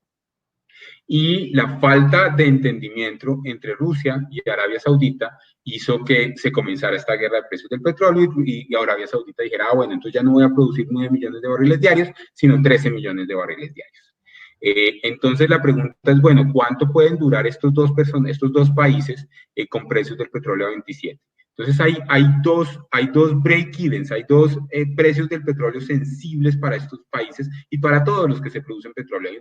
y la falta de entendimiento entre Rusia y Arabia Saudita hizo que se comenzara esta guerra de precios del petróleo, y Arabia Saudita dijera, bueno, entonces ya no voy a producir 9 millones de barriles diarios, sino 13 millones de barriles diarios. Entonces la pregunta es, bueno, ¿cuánto pueden durar estos dos países con precios del petróleo a 27? Entonces hay dos break-evens, hay dos precios del petróleo sensibles para estos países y para todos los que se producen petróleo.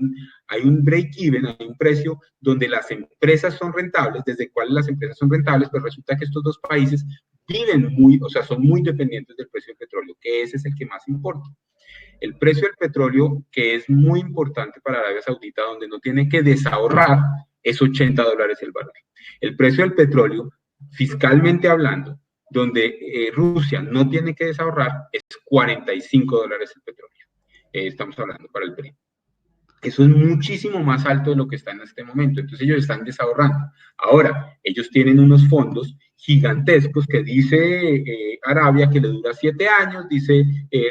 Hay un break-even, hay un precio donde las empresas son rentables, desde cuáles las empresas son rentables, pues resulta que estos dos países viven o sea, son muy dependientes del precio del petróleo, que ese es el que más importa. El precio del petróleo, que es muy importante para Arabia Saudita, donde no tiene que desahorrar, es $80 el barril. El precio del petróleo, fiscalmente hablando, donde Rusia no tiene que desahorrar, es $45 el petróleo. Estamos hablando para el Brent. Eso es muchísimo más alto de lo que está en este momento. Entonces ellos están desahorrando. Ahora, ellos tienen unos fondos gigantescos que dice Arabia que le dura 7 años, dice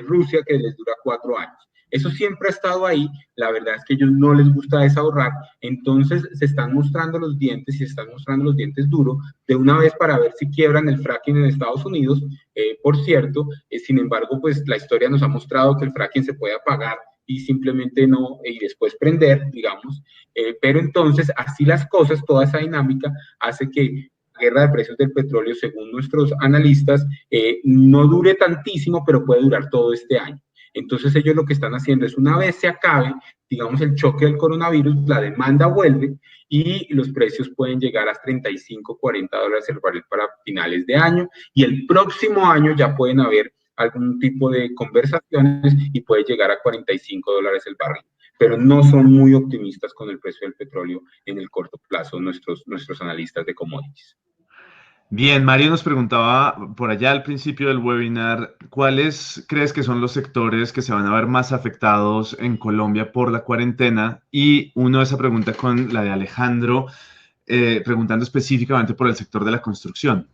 Rusia que les dura 4 años. Eso siempre ha estado ahí. La verdad es que a ellos no les gusta desahorrar. Entonces se están mostrando los dientes y se están mostrando los dientes duros de una vez para ver si quiebran el fracking en Estados Unidos. Por cierto, sin embargo, pues la historia nos ha mostrado que el fracking se puede apagar y simplemente no, y después prender, digamos. Pero entonces, así las cosas, toda esa dinámica hace que la guerra de precios del petróleo, según nuestros analistas, no dure tantísimo, pero puede durar todo este año. Entonces ellos lo que están haciendo es, una vez se acabe, digamos, el choque del coronavirus, la demanda vuelve y los precios pueden llegar a $35, $40 el barril para finales de año, y el próximo año ya pueden haber algún tipo de conversaciones y puede llegar a $45 el barril. Pero no son muy optimistas con el precio del petróleo en el corto plazo nuestros analistas de commodities. Bien, Mario nos preguntaba por allá al principio del webinar, ¿cuáles crees que son los sectores que se van a ver más afectados en Colombia por la cuarentena? Y uno de esa pregunta con la de Alejandro, preguntando específicamente por el sector de la construcción.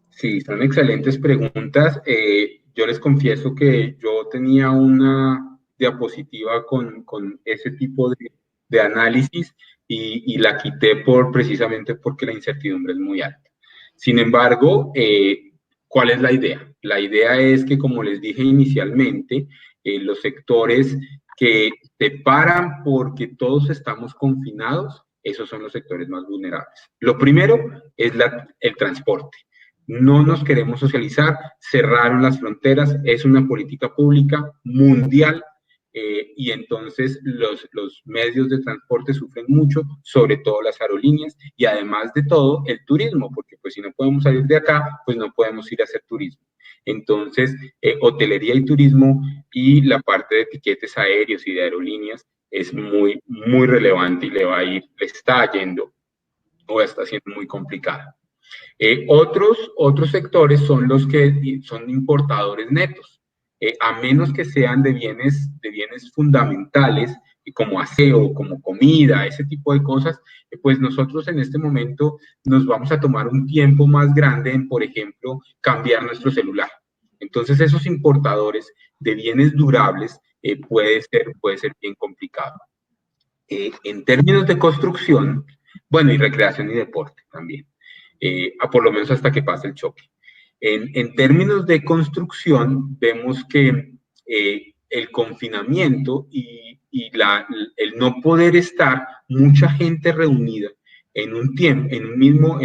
Sí, son excelentes preguntas. Yo les confieso que yo tenía una diapositiva con ese tipo de análisis y la quité precisamente porque la incertidumbre es muy alta. Sin embargo, ¿cuál es la idea? La idea es que, como les dije inicialmente, los sectores que se paran porque todos estamos confinados, esos son los sectores más vulnerables. Lo primero es el transporte. No nos queremos socializar, cerraron las fronteras, es una política pública mundial y entonces los medios de transporte sufren mucho, sobre todo las aerolíneas y además de todo el turismo, porque pues si no podemos salir de acá, pues no podemos ir a hacer turismo. Entonces, hotelería y turismo y la parte de tiquetes aéreos y de aerolíneas es muy, muy relevante y le está yendo o está siendo muy complicada. Otros sectores son los que son importadores netos, a menos que sean de bienes fundamentales, como aseo, como comida, ese tipo de cosas, pues nosotros en este momento nos vamos a tomar un tiempo más grande en, por ejemplo, cambiar nuestro celular. Entonces, esos importadores de bienes durables puede ser bien complicado. En términos de construcción, bueno, y recreación y deporte también. Por lo menos hasta que pase el choque. En términos de construcción, vemos que el confinamiento y el no poder estar mucha gente reunida en un tiempo, en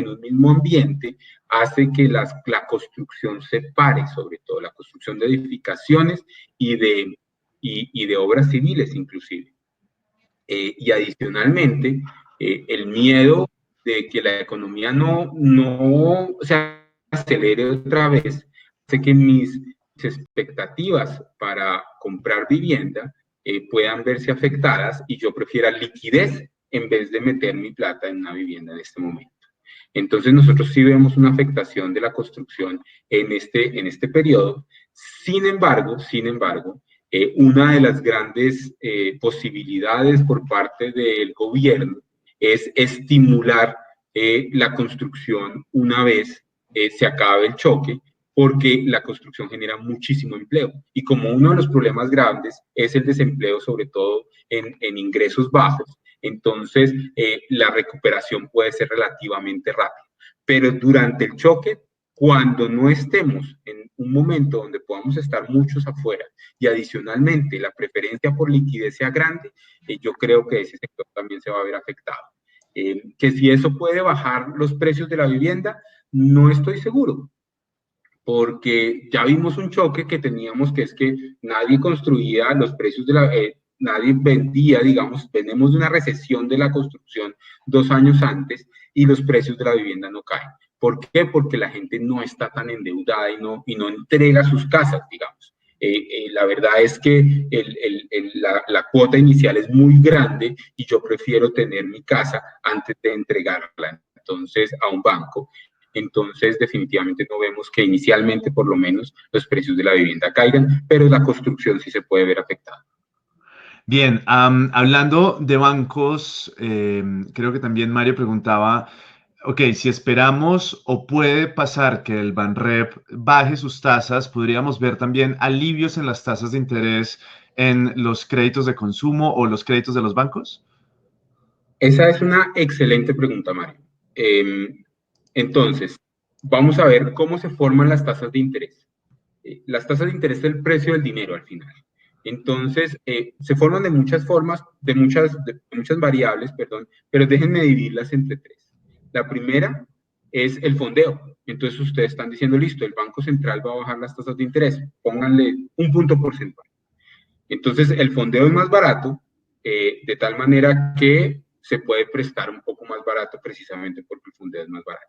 un mismo ambiente, hace que la construcción se pare, sobre todo la construcción de edificaciones y de obras civiles inclusive. Y adicionalmente, el miedo de que la economía no se acelere otra vez, hace que mis expectativas para comprar vivienda puedan verse afectadas y yo prefiera liquidez en vez de meter mi plata en una vivienda en este momento. Entonces nosotros sí vemos una afectación de la construcción en este periodo. Sin embargo, una de las grandes posibilidades por parte del gobierno es estimular la construcción una vez se acabe el choque, porque la construcción genera muchísimo empleo. Y como uno de los problemas grandes es el desempleo, sobre todo en ingresos bajos, entonces la recuperación puede ser relativamente rápida. Pero durante el choque Cuando no estemos en un momento donde podamos estar muchos afuera y adicionalmente la preferencia por liquidez sea grande, yo creo que ese sector también se va a ver afectado. Que si eso puede bajar los precios de la vivienda, no estoy seguro, porque ya vimos un choque que teníamos, que es que nadie construía, los precios de nadie vendía, digamos, venimos de una recesión de la construcción 2 años antes y los precios de la vivienda no caen. ¿Por qué? Porque la gente no está tan endeudada y no entrega sus casas, digamos. La verdad es que la cuota inicial es muy grande y yo prefiero tener mi casa antes de entregarla entonces a un banco. Entonces, definitivamente no vemos que inicialmente, por lo menos, los precios de la vivienda caigan, pero la construcción sí se puede ver afectada. Bien, hablando de bancos, creo que también Mario preguntaba, ok, si esperamos o puede pasar que el Banrep baje sus tasas, podríamos ver también alivios en las tasas de interés en los créditos de consumo o los créditos de los bancos. Esa es una excelente pregunta, Mario. Entonces, vamos a ver cómo se forman las tasas de interés. Las tasas de interés es el precio del dinero al final. Entonces, se forman de muchas formas, de muchas variables, perdón, pero déjenme dividirlas entre tres. La primera es el fondeo. Entonces, ustedes están diciendo, listo, el Banco Central va a bajar las tasas de interés, pónganle un punto porcentual. Entonces, el fondeo es más barato, de tal manera que se puede prestar un poco más barato precisamente porque el fondeo es más barato.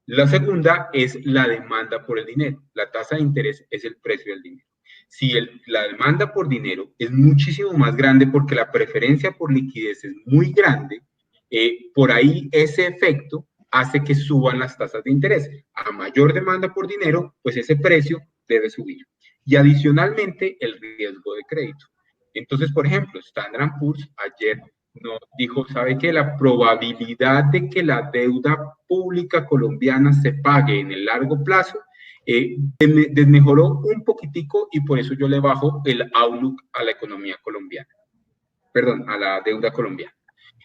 La segunda es la demanda por el dinero. La tasa de interés es el precio del dinero. Si la demanda por dinero es muchísimo más grande porque la preferencia por liquidez es muy grande, por ahí ese efecto hace que suban las tasas de interés. A mayor demanda por dinero, pues ese precio debe subir. Y adicionalmente, el riesgo de crédito. Entonces, por ejemplo, Standard & Poor's ayer nos dijo, ¿sabe qué? La probabilidad de que la deuda pública colombiana se pague en el largo plazo desmejoró un poquitico y por eso yo le bajo el outlook a la economía colombiana, perdón, a la deuda colombiana.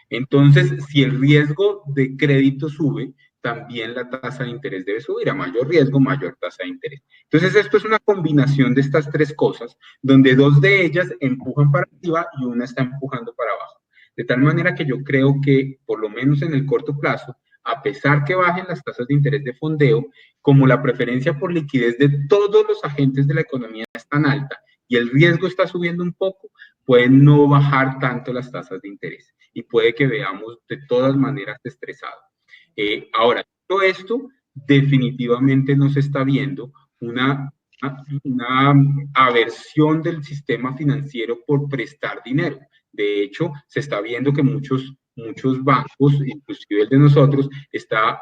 Entonces, si el riesgo de crédito sube, también la tasa de interés debe subir. A mayor riesgo, mayor tasa de interés. Entonces, esto es una combinación de estas tres cosas, donde dos de ellas empujan para arriba y una está empujando para abajo. De tal manera que yo creo que, por lo menos en el corto plazo, a pesar que bajen las tasas de interés de fondeo, como la preferencia por liquidez de todos los agentes de la economía es tan alta y el riesgo está subiendo un poco, pueden no bajar tanto las tasas de interés y puede que veamos de todas maneras estresado. Ahora, todo esto definitivamente nos está viendo una aversión del sistema financiero por prestar dinero. De hecho, se está viendo que muchos bancos, inclusive el de nosotros, está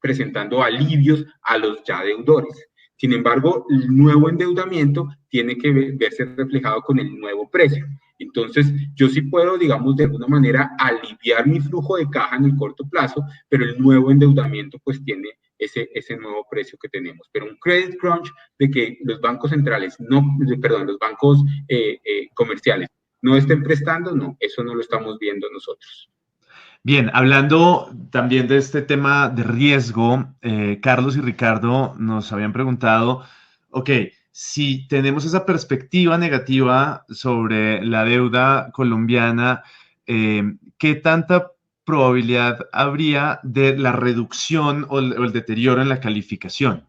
presentando alivios a los ya deudores. Sin embargo, el nuevo endeudamiento tiene que verse reflejado con el nuevo precio. Entonces, yo sí puedo, digamos, de alguna manera aliviar mi flujo de caja en el corto plazo, pero el nuevo endeudamiento pues tiene ese nuevo precio que tenemos. Pero un credit crunch de que los bancos centrales, los bancos comerciales no estén prestando, no, eso no lo estamos viendo nosotros. Bien, hablando también de este tema de riesgo, Carlos y Ricardo nos habían preguntado, ok, si tenemos esa perspectiva negativa sobre la deuda colombiana, ¿qué tanta probabilidad habría de la reducción o el deterioro en la calificación?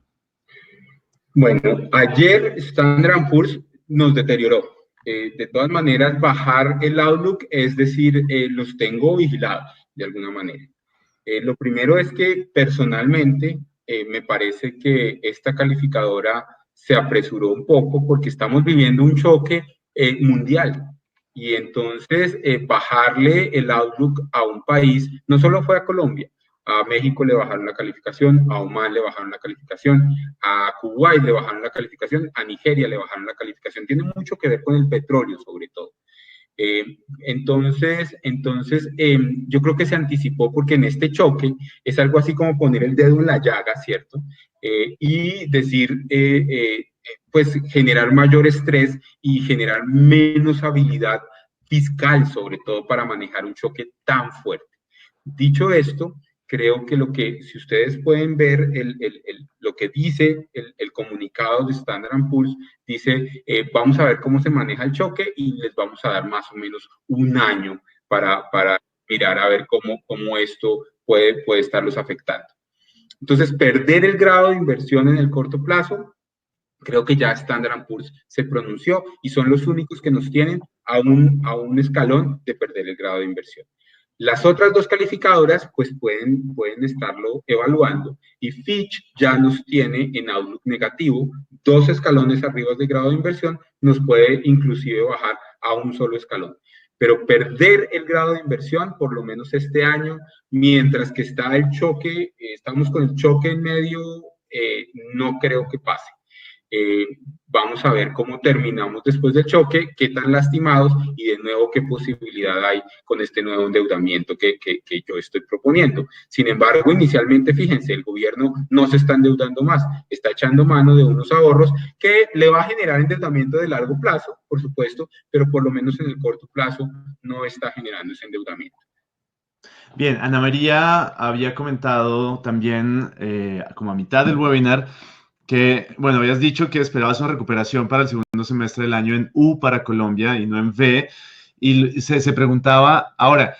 Bueno, ayer Standard & Poor's nos deterioró. De todas maneras, bajar el outlook, es decir, los tengo vigilados de alguna manera. Lo primero es que personalmente me parece que esta calificadora se apresuró un poco porque estamos viviendo un choque mundial y entonces bajarle el outlook a un país, no solo fue a Colombia, a México le bajaron la calificación, a Oman le bajaron la calificación, a Kuwait le bajaron la calificación, a Nigeria le bajaron la calificación. Tiene mucho que ver con el petróleo sobre todo. Entonces, yo creo que se anticipó porque en este choque es algo así como poner el dedo en la llaga, ¿cierto? Y decir, pues generar mayor estrés y generar menos habilidad fiscal, sobre todo para manejar un choque tan fuerte. Dicho esto, creo que si ustedes pueden ver lo que dice el comunicado de Standard Poor's, dice, vamos a ver cómo se maneja el choque y les vamos a dar más o menos un año para mirar a ver cómo esto puede estarlos afectando. Entonces, perder el grado de inversión en el corto plazo, creo que ya Standard Poor's se pronunció y son los únicos que nos tienen a un escalón de perder el grado de inversión. Las otras dos calificadoras pues pueden estarlo evaluando y Fitch ya nos tiene en outlook negativo, 2 escalones arriba de grado de inversión, nos puede inclusive bajar a un solo escalón. Pero perder el grado de inversión, por lo menos este año, mientras que está el choque, estamos con el choque en medio, no creo que pase. Vamos a ver cómo terminamos después del choque, qué tan lastimados y de nuevo qué posibilidad hay con este nuevo endeudamiento que yo estoy proponiendo. Sin embargo, inicialmente, fíjense, el gobierno no se está endeudando más, está echando mano de unos ahorros que le va a generar endeudamiento de largo plazo, por supuesto, pero por lo menos en el corto plazo no está generando ese endeudamiento. Bien, Ana María había comentado también, como a mitad del webinar, que, bueno, habías dicho que esperabas una recuperación para el segundo semestre del año en U para Colombia y no en V, y se preguntaba, ahora,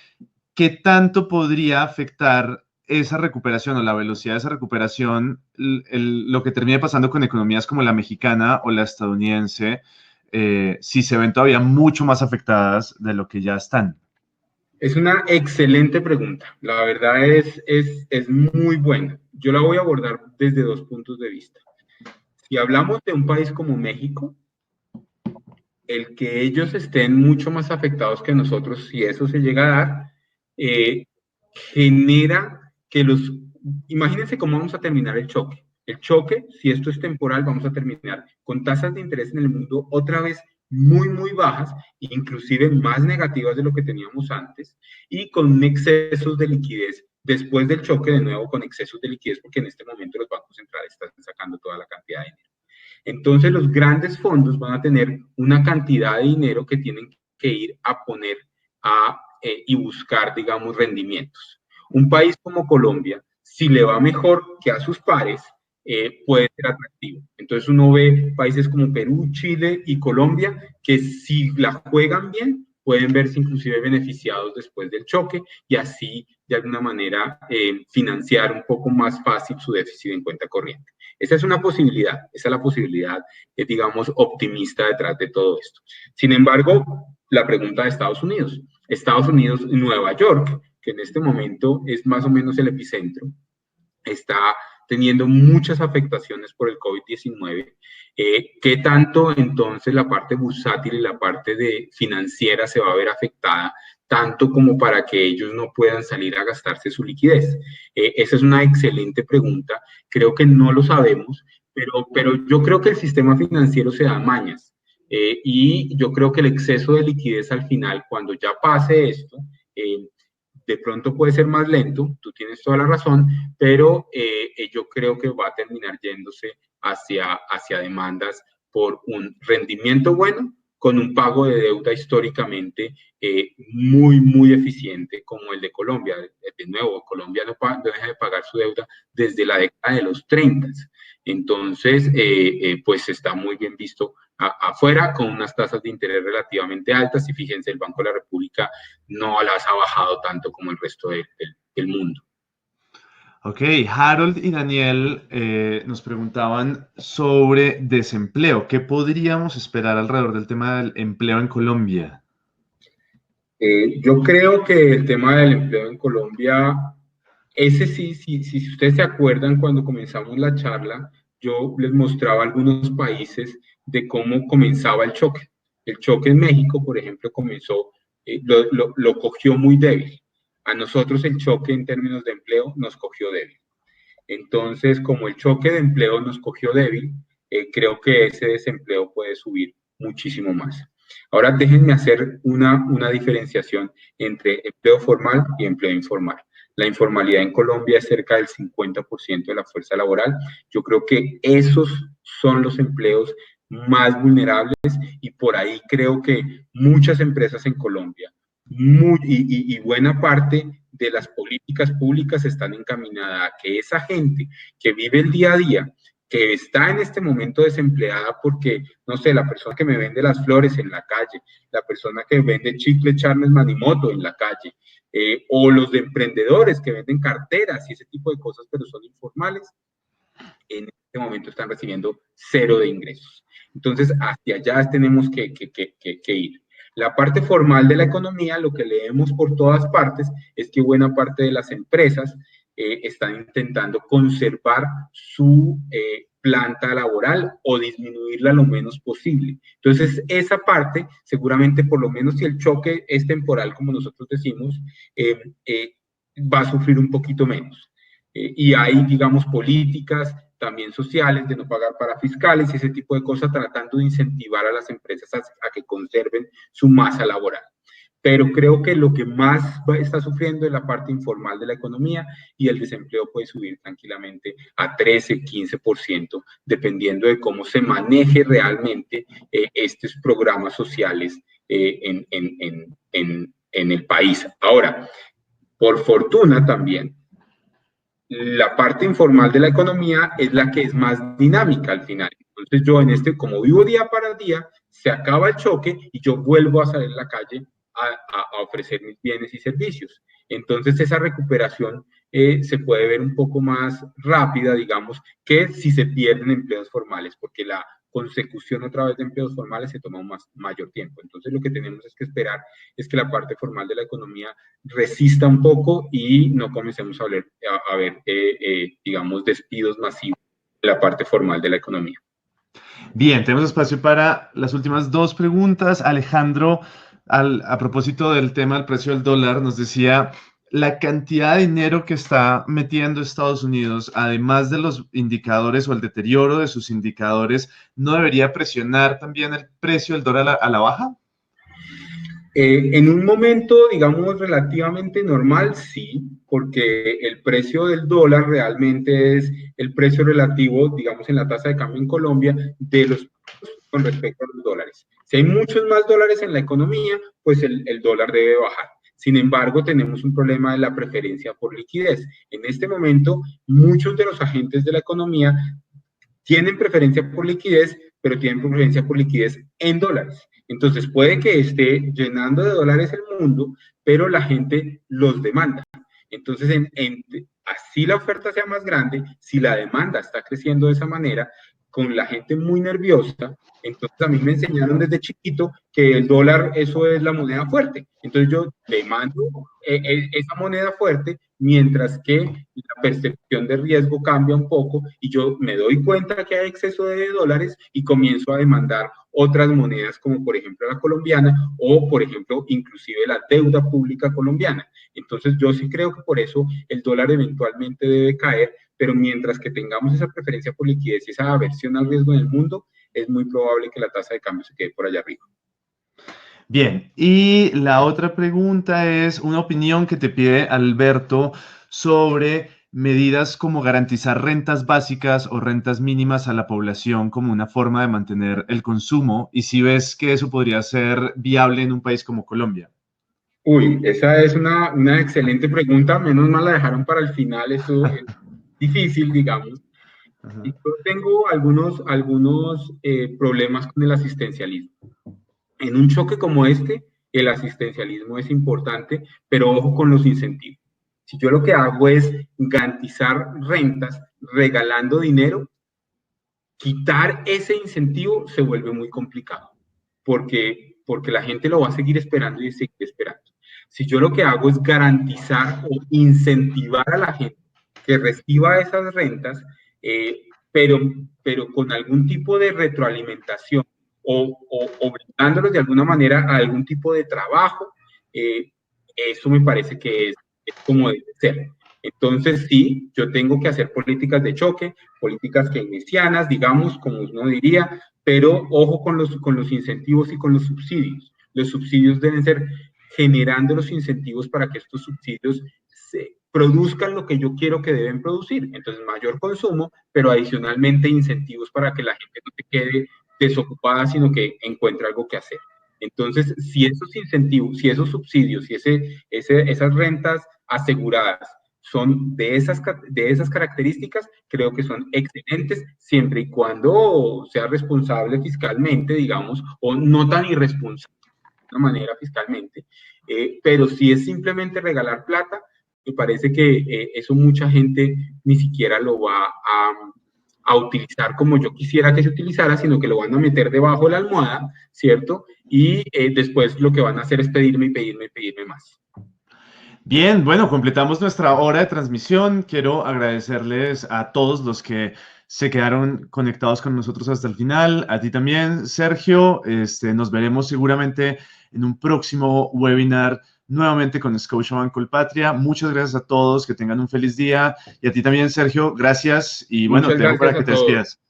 ¿qué tanto podría afectar esa recuperación o la velocidad de esa recuperación lo que termine pasando con economías como la mexicana o la estadounidense, si se ven todavía mucho más afectadas de lo que ya están? Es una excelente pregunta. La verdad es muy buena. Yo la voy a abordar desde 2 puntos de vista. Si hablamos de un país como México, el que ellos estén mucho más afectados que nosotros, si eso se llega a dar, genera que imagínense cómo vamos a terminar el choque. El choque, si esto es temporal, vamos a terminar con tasas de interés en el mundo otra vez muy, muy bajas, inclusive más negativas de lo que teníamos antes, y con excesos de liquidez después del choque, de nuevo con excesos de liquidez, porque en este momento los bancos centrales están sacando toda la cantidad de dinero. Entonces los grandes fondos van a tener una cantidad de dinero que tienen que ir a poner y buscar, digamos, rendimientos. Un país como Colombia, si le va mejor que a sus pares, puede ser atractivo. Entonces uno ve países como Perú, Chile y Colombia que si la juegan bien, pueden verse inclusive beneficiados después del choque y así de alguna manera financiar un poco más fácil su déficit en cuenta corriente. Esa es una posibilidad, esa es la posibilidad, digamos, optimista detrás de todo esto. Sin embargo, la pregunta de Estados Unidos. Estados Unidos, Nueva York, que en este momento es más o menos el epicentro, está teniendo muchas afectaciones por el COVID-19. ¿Qué tanto entonces la parte bursátil y la parte financiera se va a ver afectada, tanto como para que ellos no puedan salir a gastarse su liquidez? Esa es una excelente pregunta. Creo que no lo sabemos, pero yo creo que el sistema financiero se da mañas. Y yo creo que el exceso de liquidez al final, cuando ya pase esto, de pronto puede ser más lento, tú tienes toda la razón, pero yo creo que va a terminar yéndose hacia demandas por un rendimiento bueno con un pago de deuda históricamente muy, muy eficiente como el de Colombia. De nuevo, Colombia no deja de pagar su deuda desde la década de los 30. Entonces, pues está muy bien visto afuera con unas tasas de interés relativamente altas y fíjense, el Banco de la República no las ha bajado tanto como el resto del mundo. Ok, Harold y Daniel nos preguntaban sobre desempleo. ¿Qué podríamos esperar alrededor del tema del empleo en Colombia? Yo creo que el tema del empleo en Colombia, ese sí, si ustedes se acuerdan cuando comenzamos la charla, yo les mostraba algunos países de cómo comenzaba el choque. El choque en México, por ejemplo, comenzó, lo cogió muy débil. A nosotros el choque en términos de empleo nos cogió débil. Entonces, como el choque de empleo nos cogió débil, creo que ese desempleo puede subir muchísimo más. Ahora déjenme hacer una diferenciación entre empleo formal y empleo informal. La informalidad en Colombia es cerca del 50% de la fuerza laboral. Yo creo que esos son los empleos más vulnerables y por ahí creo que muchas empresas en Colombia y buena parte de las políticas públicas están encaminadas a que esa gente que vive el día a día, que está en este momento desempleada porque, no sé, la persona que me vende las flores en la calle, la persona que vende chicle Charles Manimoto en la calle, o los de emprendedores que venden carteras y ese tipo de cosas, pero son informales, en este momento están recibiendo cero de ingresos. Entonces, hacia allá tenemos que ir. La parte formal de la economía, lo que leemos por todas partes, es que buena parte de las empresas están intentando conservar su planta laboral o disminuirla lo menos posible. Entonces, esa parte, seguramente, por lo menos si el choque es temporal, como nosotros decimos, va a sufrir un poquito menos. Y hay, digamos, políticas también sociales, de no pagar para fiscales y ese tipo de cosas, tratando de incentivar a las empresas a que conserven su masa laboral. Pero creo que lo que más está sufriendo es la parte informal de la economía y el desempleo puede subir tranquilamente a 13, 15%, dependiendo de cómo se maneje realmente estos programas sociales en el país. Ahora, por fortuna también, la parte informal de la economía es la que es más dinámica al final. Entonces yo como vivo día para día, se acaba el choque y yo vuelvo a salir a la calle a ofrecer mis bienes y servicios. Entonces esa recuperación se puede ver un poco más rápida, digamos, que si se pierden empleos formales, porque la consecución otra vez de empleos formales se toma un mayor tiempo. Entonces lo que tenemos es que esperar es que la parte formal de la economía resista un poco y no comencemos a ver digamos, despidos masivos en la parte formal de la economía. Bien, tenemos espacio para las últimas dos preguntas. Alejandro, a propósito del tema del precio del dólar, nos decía, la cantidad de dinero que está metiendo Estados Unidos, además de los indicadores o el deterioro de sus indicadores, ¿no debería presionar también el precio del dólar a la baja? En un momento, digamos, relativamente normal, sí, porque el precio del dólar realmente es el precio relativo, digamos, en la tasa de cambio en Colombia de los con respecto a los dólares. Si hay muchos más dólares en la economía, pues el dólar debe bajar. Sin embargo, tenemos un problema de la preferencia por liquidez. En este momento, muchos de los agentes de la economía tienen preferencia por liquidez, pero tienen preferencia por liquidez en dólares. Entonces, puede que esté llenando de dólares el mundo, pero la gente los demanda. Entonces, así la oferta sea más grande, si la demanda está creciendo de esa manera, con la gente muy nerviosa, entonces a mí me enseñaron desde chiquito que el dólar, eso es la moneda fuerte. Entonces yo demando esa moneda fuerte, mientras que la percepción de riesgo cambia un poco y yo me doy cuenta que hay exceso de dólares y comienzo a demandar otras monedas como por ejemplo la colombiana o por ejemplo inclusive la deuda pública colombiana. Entonces yo sí creo que por eso el dólar eventualmente debe caer, pero mientras que tengamos esa preferencia por liquidez y esa aversión al riesgo en el mundo, es muy probable que la tasa de cambio se quede por allá arriba. Bien, y la otra pregunta es una opinión que te pide Alberto sobre medidas como garantizar rentas básicas o rentas mínimas a la población como una forma de mantener el consumo y si ves que eso podría ser viable en un país como Colombia. Uy, esa es una excelente pregunta, menos mal la dejaron para el final, eso es difícil, digamos. Y Ajá. yo tengo algunos problemas con el asistencialismo. En un choque como este, el asistencialismo es importante, pero ojo con los incentivos. Si yo lo que hago es garantizar rentas regalando dinero, quitar ese incentivo se vuelve muy complicado, porque la gente lo va a seguir esperando y seguir esperando. Si yo lo que hago es garantizar o incentivar a la gente que reciba esas rentas, pero con algún tipo de retroalimentación o obligándolos de alguna manera a algún tipo de trabajo, eso me parece que es como debe ser. Entonces, sí, yo tengo que hacer políticas de choque, políticas keynesianas, digamos, como uno diría, pero ojo con los incentivos y con los subsidios. Los subsidios deben ser generando los incentivos para que estos subsidios produzcan lo que yo quiero que deben producir. Entonces, mayor consumo, pero adicionalmente incentivos para que la gente no se quede desocupada, sino que encuentre algo que hacer. Entonces, si esos incentivos, si esos subsidios, si esas rentas aseguradas son de esas características, creo que son excelentes siempre y cuando sea responsable fiscalmente, digamos, o no tan irresponsable de una manera fiscalmente. Pero si es simplemente regalar plata, me parece que eso mucha gente ni siquiera lo va a utilizar como yo quisiera que se utilizara, sino que lo van a meter debajo de la almohada, ¿cierto? Y después lo que van a hacer es pedirme y pedirme y pedirme más. Bien, bueno, completamos nuestra hora de transmisión. Quiero agradecerles a todos los que se quedaron conectados con nosotros hasta el final. A ti también, Sergio. Nos veremos seguramente en un próximo webinar nuevamente con Scotiabank Colpatria. Muchas gracias a todos, que tengan un feliz día. Y a ti también, Sergio, gracias. Y bueno, Muchas te dejo para gracias que a te todos. despidas.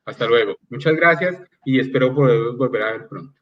Hasta luego. Muchas gracias y espero poder volver a ver pronto.